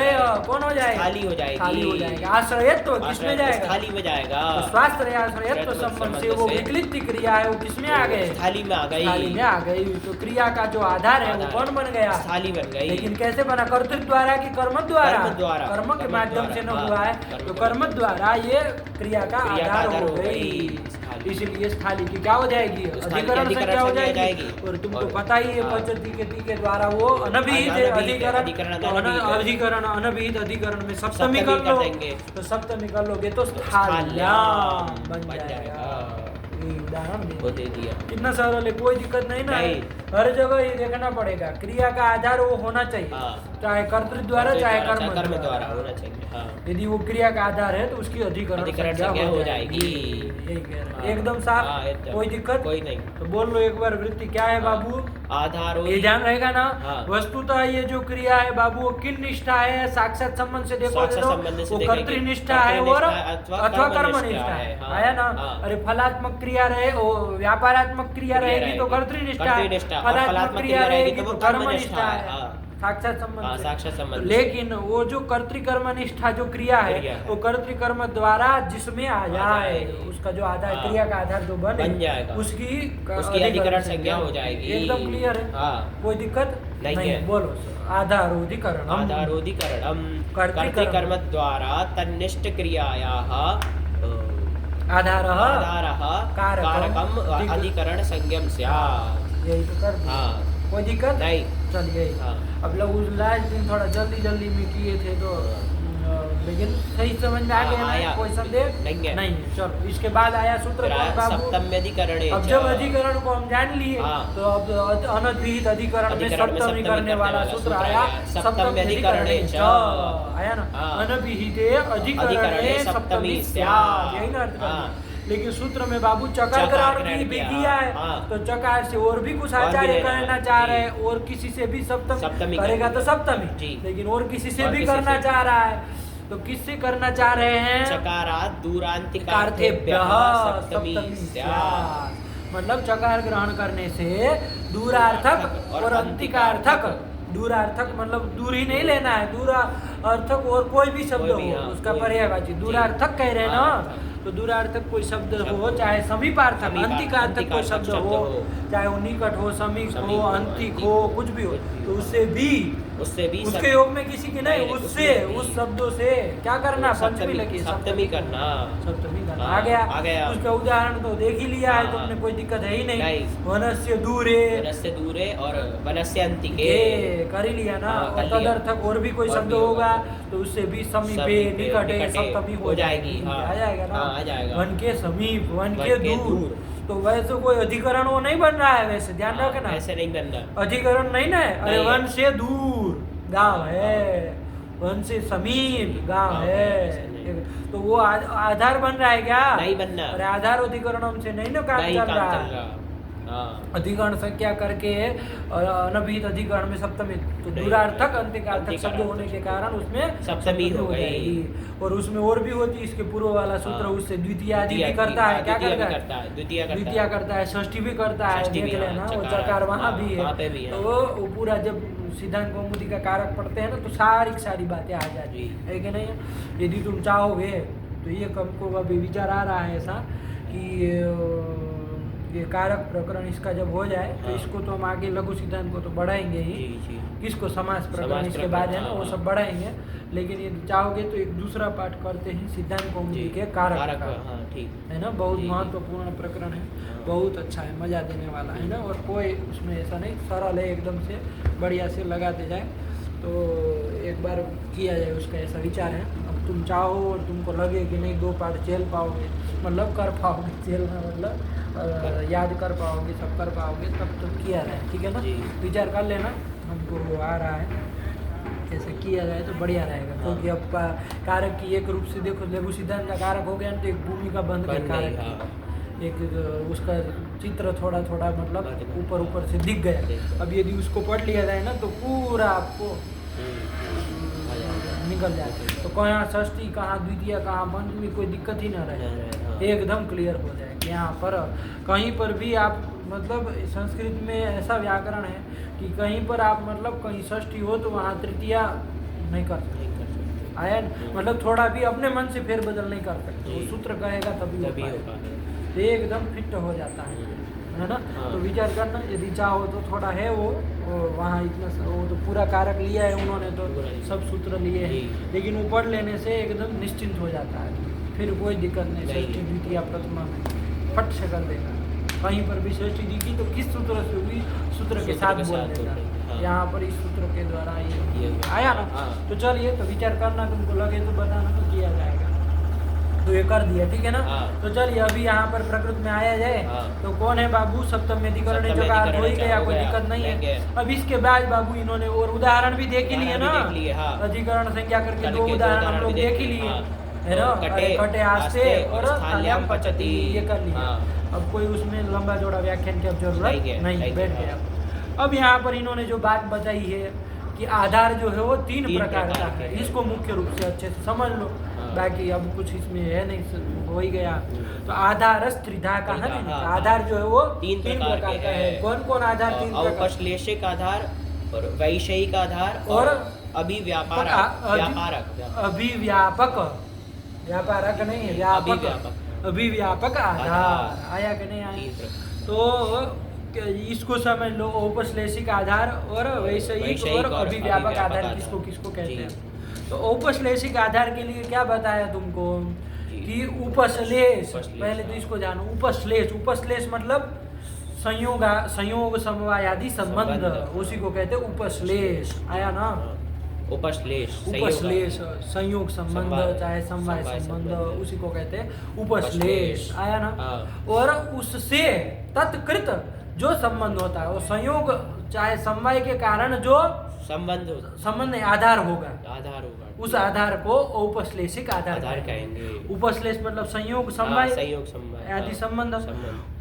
कौन हो जाएगा? थाली हो जाएगा। आश्रयत्व किसमें जाएगा? थाली में जाएगा। तो स्वाश्रयाश्रयत्व संबंध से वो विकलित क्रिया है वो किसमें आ गए? थाली में आ गई। तो क्रिया का जो आधार है वो कौन बन गया? थाली बन गई। लेकिन कैसे बना? कर्तृ द्वारा कि कर्म द्वारा? कर्म के माध्यम से न हुआ है, तो कर्म द्वारा ये क्रिया का आधार हो गई। इसलिए इस थाली की क्या हो जाएगी? अधिकरण संज्ञा हो जाएगी। और तुमको पता ही है पद्धति के द्वारा वो अनभिहित अधिकरण अनभिहित अधिकरण में सप्तमी कर लो, तो सप्तमी कर लोगे तो स्थाल्याम बन जाएगा। उदाहरण वो दे दिया। कितना सरल है, कोई दिक्कत नहीं ना। हर जगह ये देखना पड़ेगा, क्रिया का आधार वो होना चाहिए, चाहे कर्तृ द्वारा चाहे कर्म द्वारा होना चाहिए। यदि वो क्रिया का आधार है तो उसकी अधिकरण संज्ञा हो जाएगी। एकदम साफ, कोई दिक्कत कोई नहीं। तो बोल लो एक बार वृत्ति क्या है बाबू? आधार। ये ध्यान रहेगा ना। वस्तुतः ये जो क्रिया है बाबू वो किन निष्ठा है? साक्षात संबंध से देखो तो वो कर्तृनिष्ठा है और अथवा कर्मनिष्ठा है। आया ना? अरे फलात्मक क्रिया रहे, व्यापारात्मक क्रिया रहेगी तो कर्तृनिष्ठा है, फलात्मक क्रिया रहेगी तो कर्मनिष्ठा है, साक्षात संबंध। लेकिन वो जो कर्तृकर्मनिष्ठा जो क्रिया है वो कर्तृकर्म द्वारा जिसमें आ जाए उसका जो आधार, क्रिया का आधार जो बन जाएगा उसकी अधिकरण संज्ञा हो जाएगी। एकदम क्लियर है, कोई दिक्कत नहीं। बोलो आधारोधिकरण। आधारोधिकरणम कर्तृकर्म द्वारा तन्निष्ठ क्रियायाः आधारः कारकम अधिकरण संज्ञम स्यात्। यही तो कर कोई दिक्कत नहीं। चलिए अब लोग उस लास्ट दिन थोड़ा जल्दी में किए थे तो लेकिन सही समझ में आ गया ना, कोई संदेह नहीं है। चलो इसके बाद आया सूत्र सप्तम्यधिकरणे। अब जब अधिकरण को हम जान लिए तो अब अनद्विहित अधिकरण में सप्तमी करने वाला सूत्र आया सप्तम्यधिकरणे आया ना। अनद्विहित अधिकरणे सप्तमी स्यात्, यही ना अर्थ। लेकिन सूत्र में बाबू चकार ग्रहण भी किया है तो चकार से और भी कुछ आचार्य करना चाह रहे हैं, और किसी से भी सप्तमी करेगा तो सप्तमी, लेकिन और किसी से भी करना चाह रहा है तो किससे करना चाह रहे हैं? चकारात् दूरांतिकार्थेभ्यः सप्तमी स्यात्। मतलब चकार ग्रहण करने से दूरार्थक और अंतिकार्थक, दूरार्थक मतलब दूर ही नहीं लेना है, दूरार्थक और कोई भी शब्द हो उसका पर्यायवाची दूरार्थक कह रहे हैं ना, तो दूरार्थक कोई शब्द हो चाहे समीपार्थक, अंतिकार्थक कोई शब्द हो चाहे वो निकट हो, समीप हो, अंतिक हो, कुछ भी हो तो उससे भी उसके योग में किसी के नहीं, उससे उस शब्दों से क्या करना? पंचमी लगी सप्तमी करना। आ गया। उसका उदाहरण तो देख ही लिया है तुमने, कोई दिक्कत है ही नहीं। वनस्य दूरे और वनस्य अंतिके कर ही लिया ना। और तदर्थक और भी कोई शब्द होगा तो उससे भी समीपे निकटे सप्तमी हो जाएगी, आ जाएगा ना। वन के समीप, वन के दूर, तो वैसे कोई अधिकरण वो नहीं बन रहा है, वैसे ध्यान रखना, ऐसे नहीं बनना, अधिकरण नहीं ना। अरे वन से दूर गांव है, वन से समीप गांव है, तो वो आधार बन रहा है क्या? नहीं बनना। अरे आधार अधिकरण हमसे नहीं ना काम चल रहा। अधिकरण संख्या करके अनभिहित अधिकरण में सप्तमी, तो दूरार्थक अंतिकार्थक शब्द होने के कारण उसमें सप्तमी हो जाएगी। और उसमें और भी होती है, इसके पूर्व वाला सूत्र उससे द्वितीय आदि भी करता है। क्या करता है? द्वितीय करता है, षष्ठी भी करता है, देख लेना वो चकार वहाँ भी है। तो वो पूरा जब सिद्धांत कौमुदी का कारक पढ़ते हैं ना तो सारी बातें आ जाती है कि नहीं। यदि तुम चाहोगे तो ये हमको अभी विचार आ रहा है ऐसा कि ये कारक प्रकरण इसका जब हो जाए तो इसको तो हम आगे लघु सिद्धांत को तो बढ़ाएंगे ही, किसको समास प्रकरण इसके बाद है ना वो सब बढ़ाएंगे। लेकिन यदि चाहोगे तो एक दूसरा पाठ करते हैं सिद्धांत कौमुदी के कारक का, है ना। बहुत महत्वपूर्ण प्रकरण है, बहुत अच्छा है, मजा देने वाला है ना। और कोई उसमें ऐसा नहीं, सरल है एकदम से, बढ़िया से लगाते जाए तो एक बार किया जाए उसका, ऐसा विचार है। अब तुम चाहो और तुमको लगे कि नहीं 2 पाठ झेल पाओगे, मतलब कर पाओगे, झेलना मतलब याद कर पाओगे, सब कर पाओगे, तब तो किया जाए, ठीक है ना। विचार कर लेना, हमको आ रहा है कैसे किया जाए तो बढ़िया रहेगा। क्योंकि अब कारक की एक रूप से देखो, लघु सिद्धांत का कारक हो गया तो एक भूमिका बंध गई कारक की, एक उसका चित्र थोड़ा मतलब ऊपर से दिख गया। अब यदि उसको पढ़ लिया जाए ना तो पूरा आपको निकल जाए, तो कहाँ षष्ठी कहाँ द्वितीय कहाँ पंचमी कोई दिक्कत ही ना रहे, एकदम क्लियर हो जाए। यहाँ पर कहीं पर भी आप मतलब संस्कृत में ऐसा व्याकरण है कि कहीं पर आप मतलब कहीं षष्ठी हो तो वहाँ तृतीया नहीं कर सकते, आया मतलब थोड़ा भी अपने मन से फेरबदल नहीं कर सकते, वो सूत्र कहेगा तभी होगा, तो एकदम फिट हो जाता है ना। तो विचार करना, यदि चाहो तो थोड़ा है वो वहाँ इतना वो तो पूरा कारक लिया है उन्होंने, तो सब सूत्र लिए हैं, लेकिन वो पढ़ लेने से एकदम निश्चिंत हो जाता है, फिर कोई दिक्कत नहीं। षष्ठी द्वितीय प्रथमा में फट से कर देगा, कहीं पर भी षष्ठी दिखी तो किस सूत्र से हुई, सूत्र के साथ बोल देगा। यहाँ पर इस सूत्र के द्वारा ये आया ना। तो चलिए, तो विचार करना, तुमको लगे तो बताना, तो किया जाएगा। तो ये कर दिया, ठीक है ना। हाँ। तो चलिए अभी यहाँ पर प्रकृत में आया जाए। हाँ। तो कौन है बाबू, सप्तम अधिकरण जो का अर्थ हो ही गया, कोई दिक्कत नहीं है। अब इसके बाद बाबू इन्होंने और उदाहरण भी देख ही लिए ना, अधिकरण संख्या करके 2 उदाहरण हम लोग देख ही लिए है ना। कटे आस्ते और स्थाल्याम पचती, ये कर लिया। अब कोई उसमें लंबा चौड़ा व्याख्यान की अब जरूरत नहीं, बैठ गया। अब यहाँ पर इन्होंने जो बात बताई है कि आधार जो है वो 3 प्रकार का है, इसको मुख्य रूप से अच्छे से समझ लो। बाकी अब कुछ इसमें है नहीं, हो ही गया। तो आधार त्रिधा का है ना, आधार जो है वो 3 प्रकार का है। कौन कौन आधार 3 प्रकार? औपश्लेषिक आधार और वैषयिक आधार और अभिव्यापारक व्यापारक नहीं है, व्यापक अभिव्यापक आधार आया कि नहीं आया। तो इसको समझ लो, औपश्लेषिक आधार और वैषयिक और अभिव्यापक आधार किसको किसको कहते हैं। तो औपश्लेषिक आधार के लिए क्या बताया तुमको कि उपश्लेष, पहले तो इसको जानो। उपश्लेष मतलब संयोग समवाय आदि संबंध, उसी को कहते हैं उपश्लेष, आया ना। उपश्लेष संयोग संबंध चाहे समवाय संबंध, उसी को कहते हैं उपश्लेष, आया ना। और उससे तत्कृत जो संबंध होता है, वो संयोग चाहे समवाय के कारण जो संबंध नहीं, आधार होगा, उस आधार को औपश्लेषिक आधार कहेंगे। उपश्लेष मतलब संयोग समवाय आदि संबंध,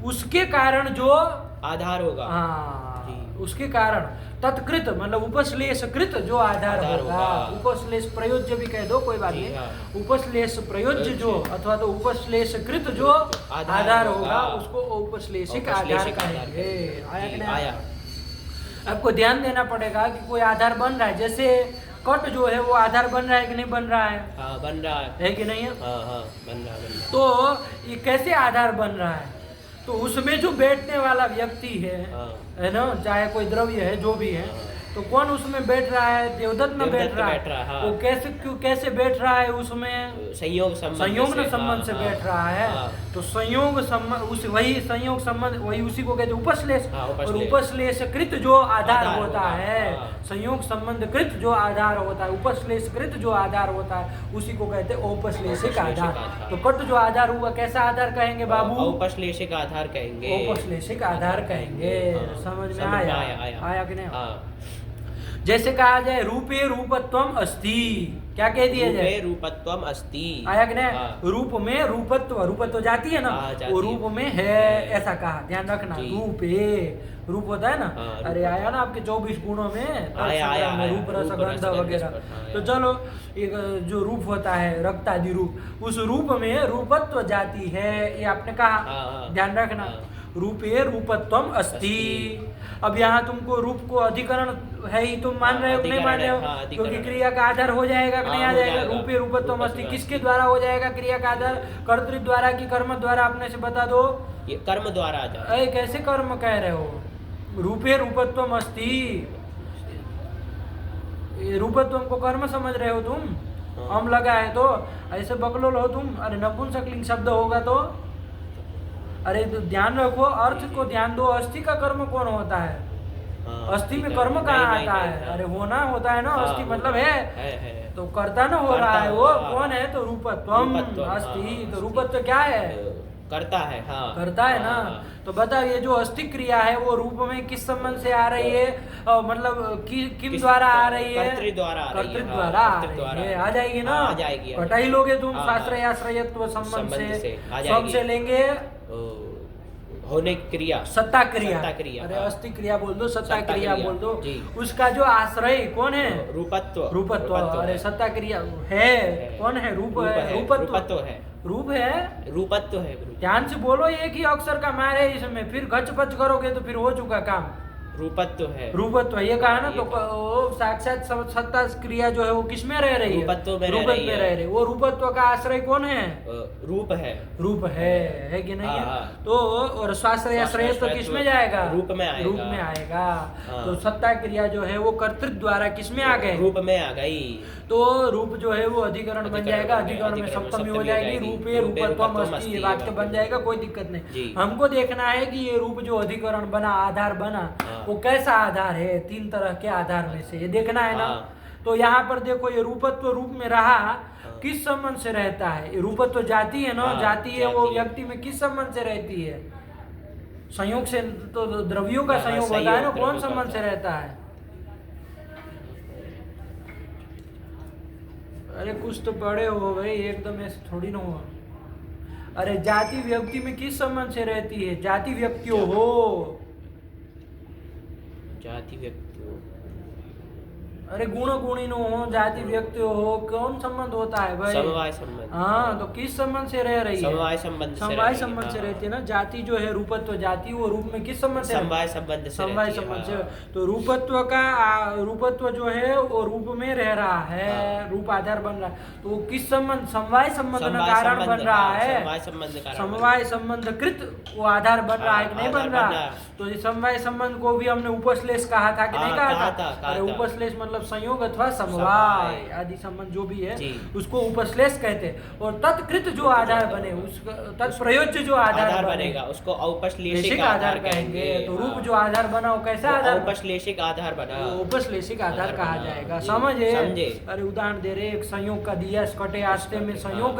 उसके कारण जो आधार होगा। उसके कारण तत्कृत मतलब उपश्लेषकृत जो आधार होगा। उपश्लेष प्रयोज्य भी कह दो, कोई बात नहीं। उपश्लेष प्रयोज्य जो अथवा तो उपश्लेषकृत जो आधार होगा उसको औपश्लेषिक आधार कहेंगे। आया कि नहीं आया? आपको ध्यान देना पड़ेगा कि कोई आधार बन रहा है, जैसे कट जो है वो आधार बन रहा है कि नहीं बन रहा है? बन रहा है कि नहीं है? बन रहा है। तो ये कैसे आधार बन रहा है? तो उसमें जो बैठने वाला व्यक्ति है ना, चाहे कोई द्रव्य है जो भी है, तो कौन उसमें बैठ रहा है? देवदत्त में बैठ रहा है। वो कैसे बैठ रहा है? उसमें संयोग संबंध से बैठ रहा है। तो संयोग संबंध वही संयोग संबंध वही उसी को कहते हैं उपश्लेष। और उपश्लेषकृत जो आधार होता है, संयोग संबंध कृत जो आधार होता है, उपश्लेषकृत जो आधार होता है, उसी को कहते हैं औपश्लेषिक आधार। तो कट जो आधार हुआ कैसा आधार कहेंगे बाबू? औपश्लेषिक आधार कहेंगे। औपश्लेषिक आधार कहेंगे। समझ में आया कि नहीं? जैसे कहा जाए रूपे रूपत्वम अस्ति, क्या कह दिया जाए? रूपत्वम अस्ति, आया कि नहीं? रूप में रूपत्व जाती है ना, वो रूप में है, ऐसा कहा, ध्यान रखना। रूप होता है ना। अरे आया ना आपके 24 गुणों में, रूप रस गंध वगैरह। तो चलो, एक जो रूप होता है रक्तादि रूप, उस रूप में रूपत्व जाती है, ये आपने कहा, ध्यान रखना। रूपे रूपत्वम अस्ति। अब यहाँ तुमको रूप को अधिकरण है ही, तुम मान रहे हो कि नहीं मान रहे हो? क्योंकि क्रिया का आधार हो जाएगा कि नहीं आ जाएगा? रूपे रूपत्वम अस्ति किसके द्वारा हो जाएगा क्रिया का आधार? कर्तृ द्वारा कि कर्म द्वारा? अपने से बता दो। ये कर्म द्वारा आ जाएगा। अरे कैसे कर्म कह रहे हो? रूपे रूपत्वम अस्ति, रूपत्वम को कर्म समझ रहे हो तुम? हम लगा है तो ऐसे बकलोल हो तुम। अरे नपुंसकलिंग शब्द होगा तो अरे तो ध्यान रखो, अर्थ को ध्यान दो। अस्थि का कर्म कौन होता है? अस्थि में कर्म कहाँ आता है? अरे होना होता है ना, अस्थि मतलब है तो कर्ता ना हो रहा है, वो कौन है? तो रूपत्वम अस्थि। तो रूपत्व क्या है? करता है। करता है ना। तो बताओ, ये जो अस्थि क्रिया है वो रूप में किस संबंध से आ रही है? मतलब किम द्वारा आ रही है? कर्तृ द्वारा आ रही है। आ जाएगी ना? कटा ही लोगे तुम शास्त्र आश्रयत्व संबंध से, सब से लेंगे होने क्रिया, सत्ता क्रिया। अरे अस्थि क्रिया बोल दो, सत्ता क्रिया बोल दो। उसका जो आश्रय कौन है? रूपत्व। अरे सत्ता क्रिया है, कौन है? रूप है। रूपत्व है, रूप है, रूपत्व है। ध्यान से बोलो, एक ही अक्षर का मार है इसमें, फिर गच पच करोगे तो फिर हो चुका काम। रूपत्व है, रूपत्व ये कहा ना। तो साक्षात सत्ता क्रिया जो है वो किसमें रह रही है? रूपत्व में रह रही है। वो रूपत्व का आश्रय कौन है? रूप है कि नहीं है? तो और स्वाश्रय आश्रय तो किसमें जाएगा? रूप में आएगा। तो सत्ता क्रिया जो है वो कर्तृ द्वारा किसमें आ गए? रूप में आ गई। तो रूप जो है वो अधिकरण बन जाएगा, अधिकरण में सप्तमी हो जाएगी। रूपे रूपत्वम अस्ति, ये वाक्य बन जाएगा, कोई दिक्कत नहीं। हमको देखना है कि ये रूप जो अधिकरण बना, आधार बना, वो कैसा आधार है? 3 तरह के आधार में से ये देखना है ना। तो यहाँ पर देखो ये रूपत्व रूप में रहा, किस संबंध से रहता है? रूपत्व जाति है ना, जाति है वो व्यक्ति में किस संबंध से रहती है? संयोग से, तो द्रव्यों का संयोग होता है ना, कौन संबंध से रहता है? अरे कुछ तो पढ़े हो भाई, एकदम ऐसे थोड़ी ना हो। अरे जाति व्यक्ति में किस संबंध से रहती है? जाति व्यक्तियों हो, जाति व्यक्ति हो, अरे गुण गुणिनो हो, जाति व्यक्ति हो, कौन संबंध होता है भाई? समवाय संबंध। हाँ, तो किस संबंध से रह रही है? समवाय संबंध से समवाय संबंध से रहती है ना। जाति जो है रूपत्व जाति, वो रूप में किस संबंध से? समवाय संबंध से। समवाय संबंध से। तो रूपत्व का रूपत्व जो है वो रूप में रह रहा है, रूप आधार बन रहा है, तो किस संबंध? समवाय संबंध का कारण बन रहा है। समवाय संबंध कृत वो आधार बन रहा है कि नहीं बन रहा? तो समवाय संबंध को भी हमने उपश्लेष कहा था कि नहीं कहा था? अरे उपश्लेष मतलब संयोग अथवा समवाय आदि संबंध जो भी है उसको उपश्लेष कहते हैं। और तत्कृत जो आधार बने, उसका तत्प्रयोज्य जो आधार बनेगा उसको औपश्लेषिक आधार कहेंगे। तो रूप जो आधार बना वो कैसा आधार? औपश्लेषिक आधार बना, औपश्लेषिक आधार कहा जाएगा। समझे? अरे उदाहरण दे रहे, एक संयोग का दिया, कटे आस्ते में संयोग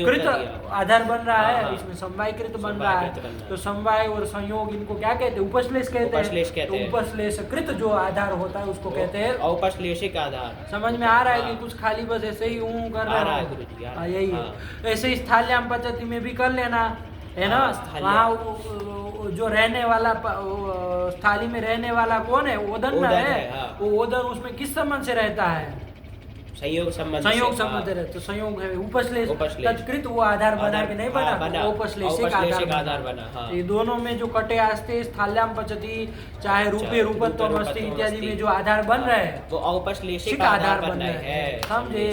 कृत आधार बन रहा है, इसमें समवाय कृत बन रहा है। तो समवाय और संयोग इनको क्या कहते हैं? उपश्लेष कहते हैं। उपश्लेष कृत जो आधार होता है उसको कहते हैं औपश्लेषिक आधार। समझ में आ रहा है कि कुछ खाली बस ऐसे ही हूँ कर रहा है? यही है। ऐसे ही स्थाल्याम पद्धति में भी कर लेना है ना। वहाँ जो रहने वाला थाली में रहने वाला कौन है? ओदन ना है। वो ओदन उसमें किस संबंध से रहता है? संयोग संबंध रहता। तो संयोग है उपश्लेष, तत्कृत वो आधार बना कि नहीं बना? औपश्लेषिक आधार बना। ये दोनों में जो कटे आस्ते, स्थाल्याम पचति, चाहे रूपे रूपत्व मस्ति इत्यादि में जो आधार बन रहे हैं वो औपश्लेषिक आधार बन रहे हैं।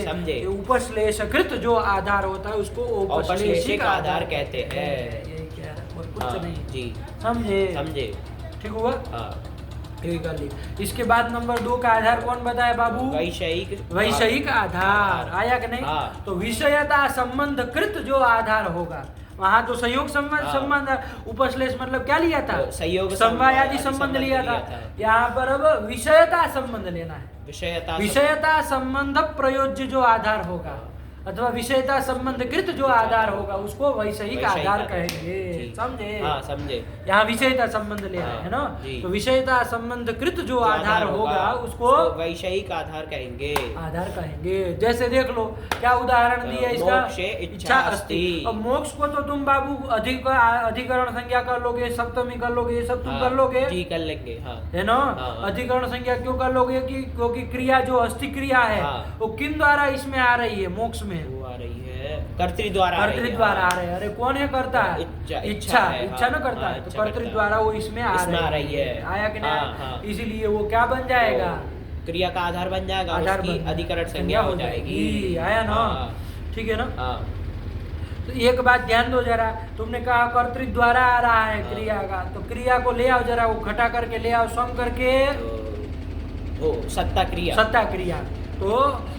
समझे? उपश्लेषकृत जो आधार होता है उसको औपश्लेषिक आधार कहते हैं। यही कह रहा है, और कुछ नहीं। जी, समझे? ठीक हुआ? इसके बाद नंबर 2 का आधार कौन बताया बाबू? वैषयिक आधार। आया कि नहीं? तो विषयता संबंध कृत जो आधार होगा, वहाँ तो संयोग संबंध उपश्लेष मतलब क्या लिया था? संयोग समवाय आदि संबंध लिया था। यहाँ पर अब विषयता संबंध लेना है। विषयता संबंध प्रयोज्य जो आधार होगा अथवा विषयता संबंध कृत जो आधार होगा उसको वैषयिक आधार कहेंगे। समझे? यहाँ विषयता संबंध ले रहे हैं ना, तो विषयता संबंध कृत जो आधार होगा उसको वैषयिक आधार कहेंगे। जैसे देख लो क्या उदाहरण दिया इसका? इच्छा अस्ति। अब मोक्ष को तो तुम बाबू अधिकरण संज्ञा कर लोगे, सप्तमी कर लोगे, ये सब तुम कर लोगे। जी, कर लेंगे। है ना? अधिकरण संज्ञा क्यों कर लोगे? क्योंकि क्रिया जो अस्थि क्रिया है वो किन द्वारा इसमें आ रही है? मोक्ष में वो आ रही है कर्तृ द्वारा आ रहे हैं। अरे कौन है करता है? इच्छा न करता है, तो कर्तृ द्वारा वो इसमें आ रही है। आया कि नहीं? इसीलिए वो क्या बन जाएगा? क्रिया का आधार बन जाएगा, उसकी अधिकरण संज्ञा हो जाएगी। आया ना? ठीक है ना? तो एक बात ध्यान दो जरा, तुमने कहा कर्तृ द्वारा आ रहा है क्रिया का, तो क्रिया को ले आओ जरा, वो घटा करके ले आओ, सम करके सत्ता क्रिया। तो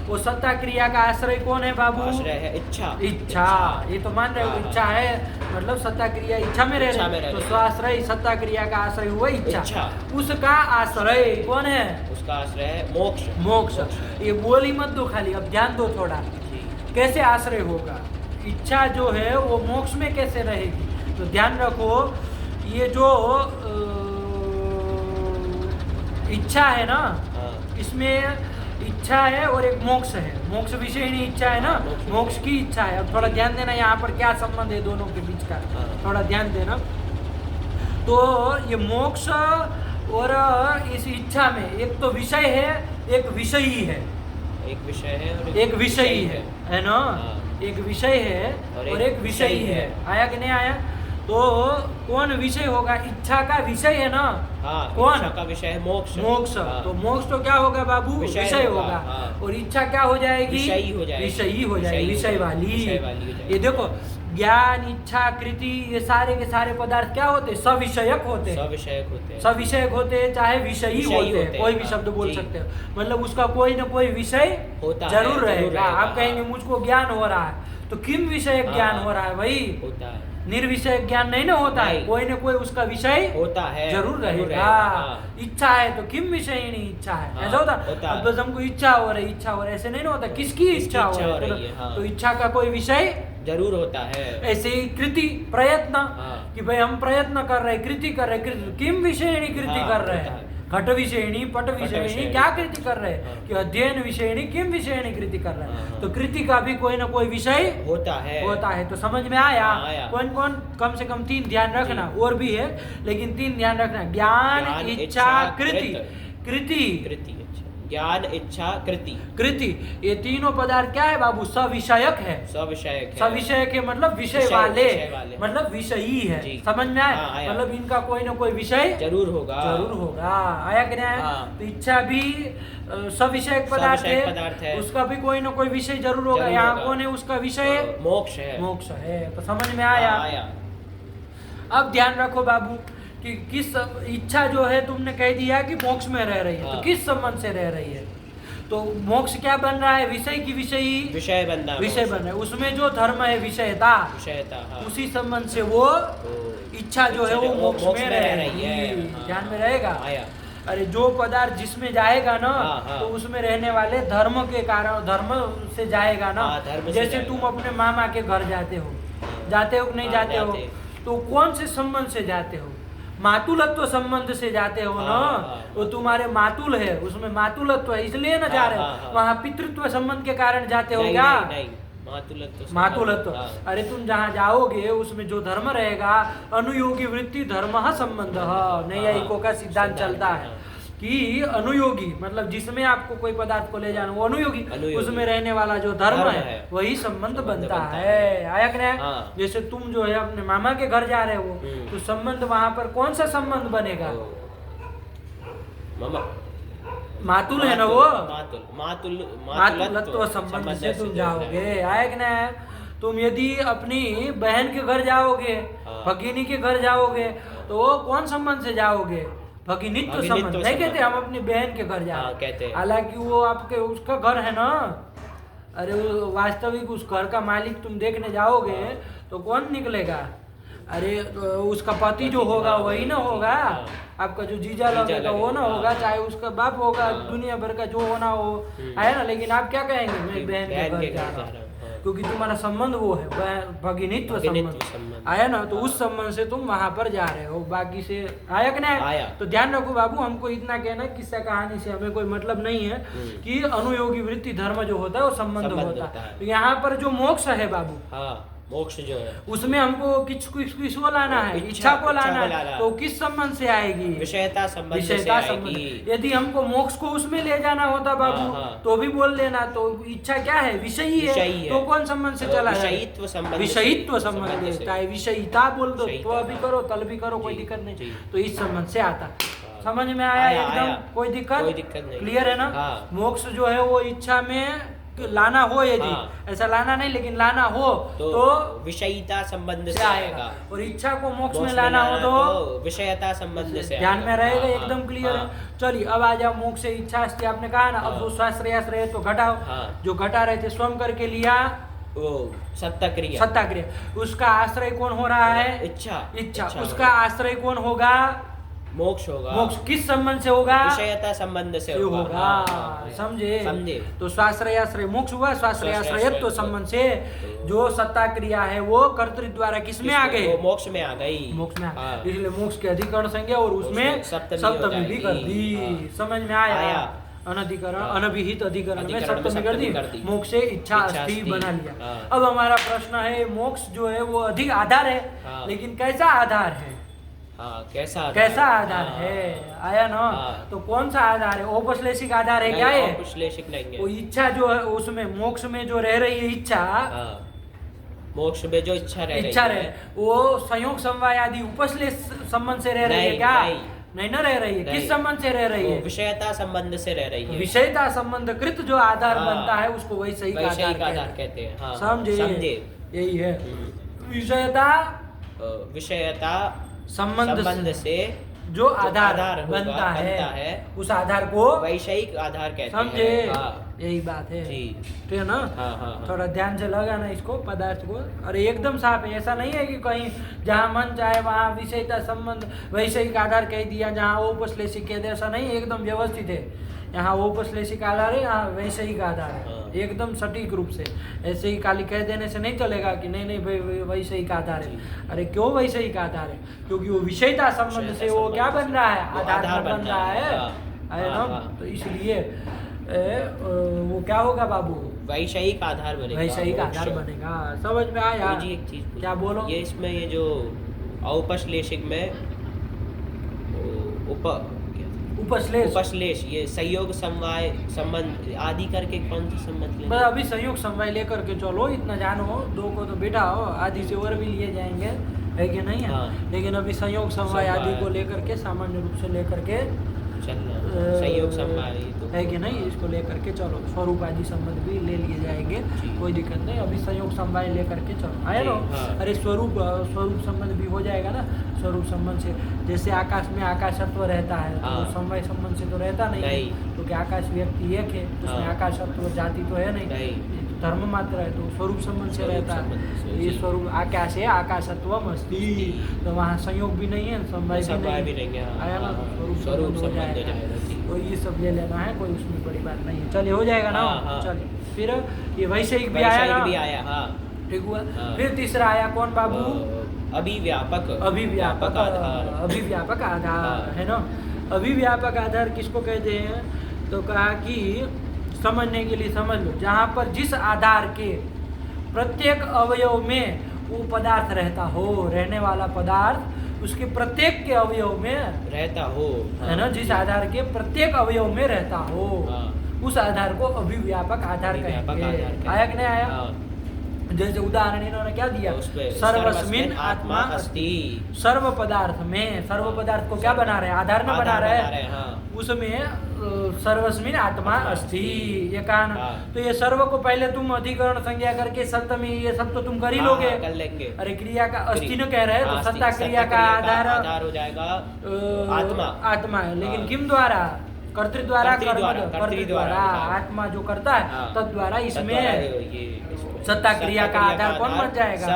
वो सत्ता क्रिया का आश्रय कौन है बाबू? आश्रय है इच्छा। ये तो मान रहे हो, इच्छा है मतलब सत्ता क्रिया इच्छा में रह रही, तो स्वाश्रय सत्ता क्रिया का आश्रय हुआ इच्छा। उसका आश्रय कौन है? उसका आश्रय है मोक्ष। ये बोली मत दो खाली, अब ध्यान दो थोड़ा। कैसे आश्रय होगा? इच्छा जो है वो मोक्ष में कैसे रहेगी? तो ध्यान रखो, ये जो इच्छा है ना, इसमें इच्छा है और एक मोक्ष है। मोक्ष विषयिणी इच्छा है ना, मोक्ष की इच्छा है। अब थोड़ा ध्यान देना यहाँ पर क्या संबंध है दोनों के बीच का, थोड़ा ध्यान देना। तो ये मोक्ष और इस इच्छा में एक तो विषय है, एक विषयी है। एक विषयी है ना? एक विषय है और एक विषयी है। आया कि नहीं आया? तो कौन विषय होगा? इच्छा का विषय है ना। कौन? इच्छा का विषय है मोक्ष। तो मोक्ष तो क्या होगा बाबू? विषय होगा। और इच्छा क्या हो जाएगी? विषयी हो जाएगी, विषय वाली। ये देखो, ज्ञान, इच्छा, कृति, ये सारे के सारे पदार्थ क्या होते हैं? सविषयक होते हैं, चाहे विषयी होते हैं। कोई भी शब्द बोल सकते हो, मतलब उसका कोई ना कोई विषय जरूर रहेगा। आप कहेंगे मुझको ज्ञान हो रहा है, तो किम विषय ज्ञान हो रहा है? वही निर्विषय ज्ञान नहीं ना होता है, कोई न कोई उसका विषय होता है, जरूर रहेगा। इच्छा है तो किम विषयिणी इच्छा है, ऐसा होता। अब बस हमको इच्छा हो रही ऐसे नहीं ना होता, किसकी इच्छा हो रही है, तो इच्छा का कोई विषय जरूर होता है। ऐसे ही कृति प्रयत्न, कि भाई हम प्रयत्न कर रहे, कृति कर रहे, किम विषयिणी कृति कर रहे हैं, घट विषयिणी पट विषयिणी क्या कृति कर रहे हैं, कि अध्ययन विषयिणी किम विषयिणी कृति कर रहे हैं। तो कृति का भी कोई ना कोई विषय होता है। तो समझ में आया कौन कौन, कम से कम 3 ध्यान रखना, और भी है लेकिन 3 ध्यान रखना, ज्ञान इच्छा कृति ज्ञान इच्छा कृति, ये तीनों पदार्थ क्या है बाबू, सविषयक है। सविषयक है मतलब विषय वाले, मतलब विषयी है। समझ में आया, मतलब इनका कोई ना कोई विषय जरूर होगा। आया कि नहीं? तो इच्छा भी सविषयक पदार्थ है, उसका भी कोई ना कोई विषय जरूर होगा। यहाँ कौन है, उसका विषय मोक्ष है। तो समझ में आया। अब ध्यान रखो बाबू कि किस इच्छा जो है तुमने कह दिया कि मोक्ष में रह रही है, तो किस संबंध से रह रही है, तो मोक्ष क्या बन रहा है, विषय की विषय बन रहा है। उसमें जो धर्म है विषयता, उसी संबंध से वो इच्छा जो है वो मोक्ष में रह रही है। ध्यान में रहेगा। अरे जो पदार्थ जिसमें जाएगा ना, तो उसमें रहने वाले धर्म के कारण, धर्म से जाएगा ना। जैसे तुम अपने मामा के घर जाते हो कि नहीं जाते हो, तो कौन से संबंध से जाते हो, मातुलत्व संबंध से जाते हो ना। वो तुम्हारे मातुल है, उसमें मातुलत्व है, इसलिए ना जा रहे। वहाँ पितृत्व संबंध के कारण जाते हो क्या? मातुलत्व। अरे तुम जहाँ जाओगे उसमें जो धर्म रहेगा, अनुयोगी वृत्ति धर्म संबंध, नैयायिकों का सिद्धांत चलता है कि अनुयोगी मतलब जिसमें आपको कोई पदार्थ को ले जाना, वो अनुयोगी, उसमें रहने वाला जो धर्म है वही संबंध बनता है। आया कि नहीं? जैसे तुम जो है अपने मामा के घर जा रहे हो, तो संबंध वहां पर कौन सा संबंध बनेगा, मातुल है ना, वो मातुलत्व संबंध से तुम जाओगे। आया कि नहीं? तुम यदि अपनी बहन के घर जाओगे, भगिनी के घर जाओगे, तो वो कौन संबंध से जाओगे, भगिनीत्व संबंध। नहीं कहते हम अपनी बहन के घर जा रहे, हालांकि वो आपके उसका घर है ना। अरे वास्तविक उस घर का मालिक तुम देखने जाओगे तो कौन निकलेगा, अरे उसका पति जो होगा वही ना होगा, आपका जो जीजा लगेगा वो ना होगा, चाहे उसका बाप होगा, दुनिया भर का जो होना हो, है ना। लेकिन आप क्या कहेंगे, मैं बहन के घर जा रहा हूँ, क्योंकि तुम्हारा संबंध वो है, भगिनीत्व संबंध। आया ना? तो उस संबंध से तुम वहां पर जा रहे हो, बाकी से आया कि नहीं? तो ध्यान रखो बाबू, हमको इतना कहना, किस्सा कहानी से हमें कोई मतलब नहीं है कि अनुयोगी वृत्ति धर्म जो होता है वो संबंध होता है। तो यहाँ पर जो मोक्ष है बाबू, मोक्ष जो है उसमें हमको किसको लाना है, इच्छा को लाना है। तो किस संबंध से आएगी, विषयता संबंध। यदि हमको मोक्ष को उसमें ले जाना होता बाबू, तो भी बोल लेना। तो इच्छा क्या है, विषयी है, तो कौन संबंध से चला है, विषयित्व संबंध लेता है। विषयिता बोल दो तो अभी करो कल भी करो, कोई दिक्कत नहीं। तो इस संबंध से आता। समझ में आया एकदम? कोई दिक्कत नहीं, क्लियर है ना? मोक्ष जो है वो इच्छा में लाना हो, यदि ऐसा लाना नहीं लेकिन लाना हो तो विषयिता संबंध से आएगा, और इच्छा को मोक्ष में लाना हो तो विषयता संबंध से। ध्यान में रहेगा एकदम क्लियर है। चलिए अब आ जाओ, मोक्ष से इच्छा अस्ति आपने कहा ना। अब वो स्वाश्रयाश्रय तो घटाओ, जो घटा रहे थे स्वयं करके लिया, वो सत्ता क्रिया, उसका आश्रय कौन हो रहा है, इच्छा। उसका आश्रय कौन होगा, मोक्ष होगा। मोक्ष किस संबंध से होगा, विषयता संबंध से होगा। समझे? तो स्वाश्रयाश्रय मोक्ष हुआ, स्वाश्रयाश्रयत्व संबंध से जो सत्ता क्रिया है वो कर्तृत्व द्वारा किसमें आ गई, मोक्ष में आ गई। इसलिए मोक्ष के अधिकरण संज्ञा और उसमें सप्तमी भी कर दी। समझ में आया? अनधिकरण अनभिहित अधिकरण में सप्तमी कर दी, मोक्ष से इच्छा अस्थि बना लिया। अब हमारा प्रश्न है, मोक्ष जो है वो अधिक आधार है, लेकिन कैसा आधार है, कैसा आधार है? आया ना? तो कौन सा आधार है, औपश्लेषिक आधार है क्या है? औपश्लेषिक नहीं है। वो इच्छा जो है उसमें मोक्ष में जो रह रही है इच्छा, मोक्ष में जो इच्छा रहे वो संयोग समवाय आदि उपश्लेष संबंध से रह रही है क्या? नहीं ना रह रही है। किस संबंध से रह रही है, विषयता संबंध से रह रही है। विषयता संबंध कृत जो आधार बनता है उसको वैसे ही आधार कहते हैं। समझे? यही है विषयता संबंध से जो आधार बनता है उस आधार को वैषयिक आधार कहते हैं। समझे? हाँ। यही बात है, जी। ठीक है ना? हाँ। थोड़ा ध्यान से लगाना इसको, पदार्थ को। अरे एकदम साफ है, ऐसा नहीं है कि कहीं जहाँ मन चाहे वहाँ विषयता संबंध वैषयिक आधार कह दिया, जहाँ औपश्लेषिक कह दिया, ऐसा नहीं है, एकदम व्यवस्थित है। यहाँ औपश्लेषिक आधार है, यहाँ वैषयिक आधार है, एकदम सटीक रूप से। ऐसे ही खाली कह देने से नहीं चलेगा कि नहीं वैषयिक आधार है। अरे क्यों वैषयिक आधार है? क्योंकि वो विषयता संबंध से वो क्या बन रहा है? आधार बन रहा है ना? तो इसलिए वो क्या होगा बाबू? वैषयिक आधार बनेगा। वैषयिक आधार बनेगा। समझ में आया? जी एक चीज क्या बोलो? ये इसमें ये जो औपश्लेषिक में उपश्लेष, ये संयोग समवाय संबंध आदि करके कौन सा संबंध लेंगे? बस अभी संयोग समवाय लेकर के चलो, इतना जानो, दो को तो बेटा हो, आदि से और भी लिए जाएंगे, है कि नहीं है? हाँ। लेकिन अभी संयोग समवाय आदि को लेकर के, सामान्य रूप से लेकर के चलना, संयोग समवाय तो है कि नहीं, इसको लेकर के चलो। स्वरूप आदि संबंध भी ले लिए जाएंगे, कोई दिक्कत नहीं। अभी संयोग समवाय लेकर के चलो, आया ना? हाँ। अरे स्वरूप संबंध भी हो जाएगा ना। स्वरूप संबंध से जैसे आकाश में आकाशत्व रहता है, तो समवाय संबंध से तो रहता नहीं। क्योंकि आकाश व्यक्ति एक है, उसमें आकाशत्व जाति तो है नहीं, धर्म मात्र है, तो स्वरूप संबंध से रहता है। ये स्वरूप आकाश है, आकाशत्वम अस्ति, तो वहाँ संयोग भी नहीं है, समवाय भी नहीं है, आया ना? स्वरूप संबंध हो जाएगा। तो ये सब ले लेना है, कोई उसमें बड़ी बात नहीं है। चलिए हो जाएगा ना? चलिए फिर ये वैषयिक भी आया ना? ठीक हुआ। फिर तीसरा आया कौन बाबू? अभिव्यापक आधार। अभिव्यापक आधार है ना? अभिव्यापक आधार किसको कहते हैं? तो कहा कि समझने के लिए समझ लो, जहाँ पर जिस आधार के प्रत्येक अवयव में वो पदार्थ रहता हो, रहने वाला पदार्थ उसके प्रत्येक के अवयव में रहता हो, है ना? जिस आधार के प्रत्येक अवयव में रहता हो, उस आधार को अभिव्यापक आधार कहेंगे। आया कि नहीं आया? जैसे उदाहरण इन्होंने क्या दिया? सर्वस्मिन आत्मा अस्ति। सर्व पदार्थ में, सर्व पदार्थ को क्या बना रहे हैं? आधार में बना रहे हैं। उसमें सर्वस्मिन आत्मा अस्ति, ये कहा ना? तो ये सर्व को पहले तुम अधिकरण संज्ञा करके सप्तमी, ये सब तो तुम कर ही लोगे, कर लेंगे। अरे क्रिया का अस्ति न कह रहे हैं, तो सत्ता क्रिया का आधार हो जाएगा आत्मा है। लेकिन किम द्वारा? कर्तृ द्वारा, कर्तृ द्वारा। आत्मा जो करता है तद द्वारा इसमें सत्ता क्रिया का आधार कौन बन जाएगा?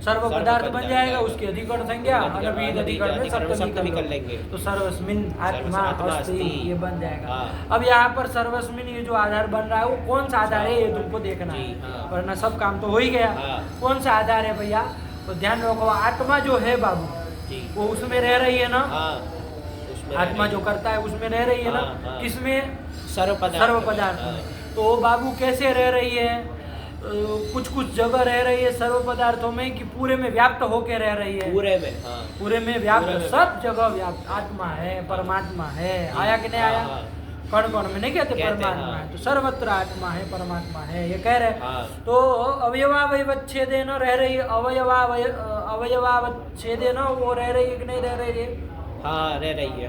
सर्व पदार्थ बन जाएगा। उसकी अधिकरण संज्ञा अनभिहित अधिकरण में सप्तमी कर लेंगे, तो सर्वस्मिन आत्मा अस्ति ये बन जाएगा। अब यहाँ पर सर्वस्मिन ये जो आधार बन रहा है वो कौन सा आधार है, ये तुमको देखना है, वरना सब काम तो हो ही गया। कौन सा आधार है भैया? तो ध्यान रखो, आत्मा जो है बाबू वो उसमें रह रही है ना? आत्मा जो करता है उसमें रह रही है ना? किसमें? सर्व पदार्थ में। तो बाबू कैसे रह रही है? कुछ जगह रह रही है सर्व पदार्थों में कि पूरे में व्याप्त होके रह रही है? पूरे में व्याप्त, सब जगह व्याप्त आत्मा है, परमात्मा है। आया कि नहीं आया? कण में नहीं कहते परमात्मा है, तो सर्वत्र आत्मा है, परमात्मा है, ये कह रहे। तो अवयवावच्छेदेन रह रही है, अवयवावच्छेदेन वो रह रही है कि नहीं रह रही है? रह रही है।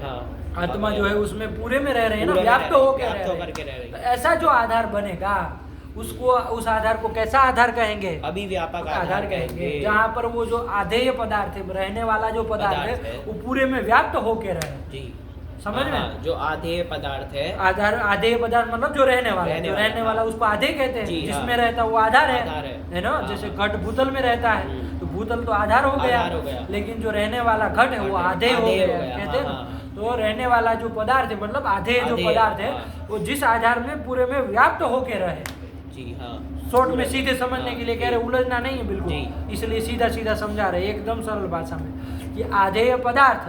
आत्मा जो है उसमें पूरे में रह रही है ना, व्याप्त होके रह रही है। ऐसा जो आधार बनेगा उसको, उस आधार को कैसा आधार कहेंगे? अभिव्यापक आधार कहेंगे। जहाँ पर वो जो आधेय पदार्थ है, रहने वाला जो पदार्थ है वो पूरे में व्याप्त होके रहे। समझ में? जो आधेय पदार्थ है, आधेय पदार्थ मतलब जो रहने वाला उसको आधेय कहते हैं। जिसमें रहता वो आधार है ना? जैसे घट भूतल में रहता है तो भूतल तो आधार हो गया, लेकिन जो रहने वाला घट है वो आधेय हो गया, कहते हैं ना? तो रहने वाला जो पदार्थ है मतलब आधेय जो पदार्थ है वो जिस आधार में पूरे में व्याप्त होके रहे। शॉर्ट में सीधे समझने के लिए कह रहे, उलझना नहीं है बिल्कुल, इसलिए सीधा समझा रहे एकदम सरल भाषा में कि आधेय पदार्थ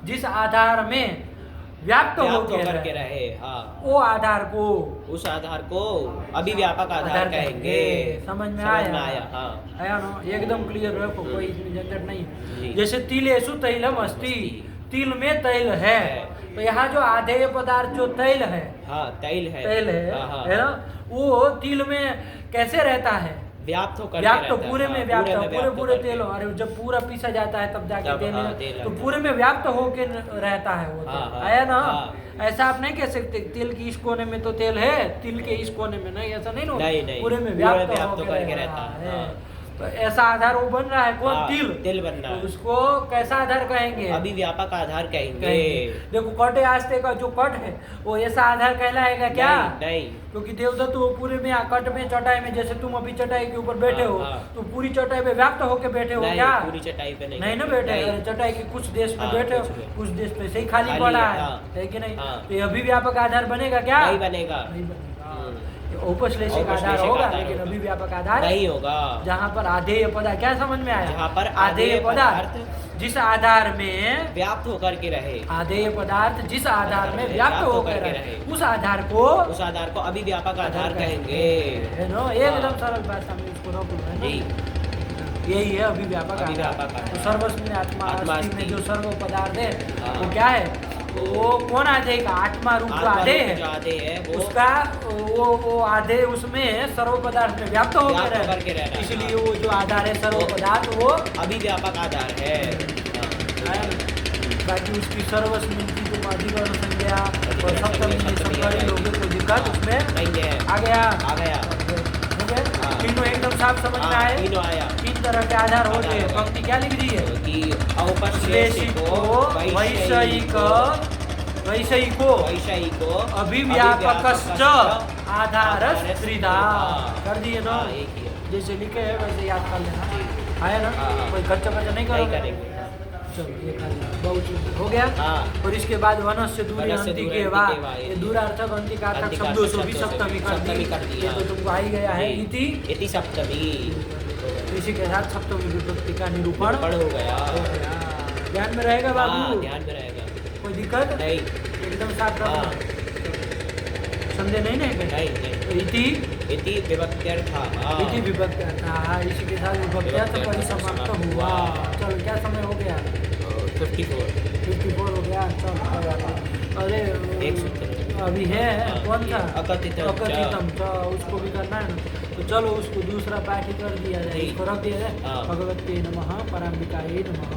जिस आधार में व्याप्त होकर रहे, वो आधार को, उस आधार को अभिव्यापक आधार कहेंगे। समझ में आया? आया ना? एकदम क्लियर रखो, कोई इसमें झंझट नहीं। जैसे तिलेषु तैलम अस्ति, तिल में तैल है, तो यहाँ जो आधेय पदार्थ जो तैल है, तैल है ना? वो तिल में कैसे रहता है? व्याप्त पूरे में व्याप्त, पूरे तेल। अरे जब पूरा पीसा जाता है तब जाके तेल, तो पूरे में व्याप्त होके रहता है वो। आया ना? ऐसा आप नहीं कह सकते तिल की इस कोने में तो तेल है, तिल के इस कोने में नहीं, ऐसा नहीं। पूरे में व्याप्त होकर रहता है। तो ऐसा आधार वो बन रहा है कौन? तिल। तिल बन रहा तो है, उसको कैसा आधार कहेंगे? अभिव्यापक आधार कहेंगे। देखो कटे आस्ते का जो कट है वो ऐसा आधार कहलाएगा क्या? नहीं। क्योंकि देवदत्त वो पूरे में कट में चटाई में, जैसे तुम अभी चटाई के ऊपर बैठे हो तो पूरी चटाई पे व्याप्त होके बैठे हो क्या? पूरी चटाई पे नहीं ना बैठे, चटाई के कुछ देश में बैठे हो, कुछ देश पे से ही खाली पड़ा है कि नहीं? तो ये अभिव्यापक आधार बनेगा क्या? नहीं बनेगा। औपश्लेषिक आधार होगा, लेकिन अभिव्यापक आधार नहीं होगा। जहाँ पर आधेय पदार्थ, क्या समझ में आया? जहाँ पर आधेय पदार्थ जिस आधार में व्याप्त होकर के रहे, आधेय पदार्थ जिस आधार में व्याप्त होकर रहे, उस आधार को अभिव्यापक आधार कहेंगे। है ना? एकदम सरल भाषा में इसको रोक लो जी। यही है अभिव्यापक आधार। तो सर्वस्मिन् आत्मा अस्ति में जो सर्व पदार्थ है वो क्या है? वो कौन आधे का? आत्मा रूप जो आधे है उसका वो आधे उसमें सर्व पदार्थ में व्याप्त होकर है, इसलिए वो जो आधार है सर्व पदार्थ वो अभिव्यापक आधार है। बाकी उसकी सर्वस्मिन् की जो अधिकरण संज्ञा और सप्तमी संकरी लोगों को दिक्कत उसमें नहीं है। आ गया। तीनों एकदम साफ समझ में आए। तीनों आया। 3 तरह के आधार होते हैं। पंक्ति क्या लिख दी है कि औपश्लेषिको वैषयिको अभिव्यापकश्च आधारस् त्रिधा। कर दिए ना? जैसे लिखे है वैसे याद कर लेना। आया ना? कोई खर्चा नहीं करेंगे। चलो ये खाली बहुत हो गया। और इसके बाद वनस्य दूरी अंति के बाद ये दूरार्थक अंतिकार्थक शब्दों से भी सप्तमी कर दी। ये तो तुमको आ ही गया है। इति सप्तमी। इसी के साथ सप्तमी विभक्ति का निरूपण हो गया। ध्यान में रहेगा बाबू? ध्यान में रहेगा। कोई दिक्कत नहीं, एकदम साफ रखना। संदेह नहीं नहीं। इति विभक्त्यर्थः। इति विभक्त्यर्थः। इसी के साथ विभक्त्यर्थ परिसमाप्त हुआ। चलो क्या समय हो गया? 54 हो गया। चल अरे अभी है कौन सा? अकथितम। उसको भी करना है ना, तो चलो उसको दूसरा पाठ कर दिया जाए, इसको रख दिया जाए। भगवते नमः, पराम्बिकायै नमः।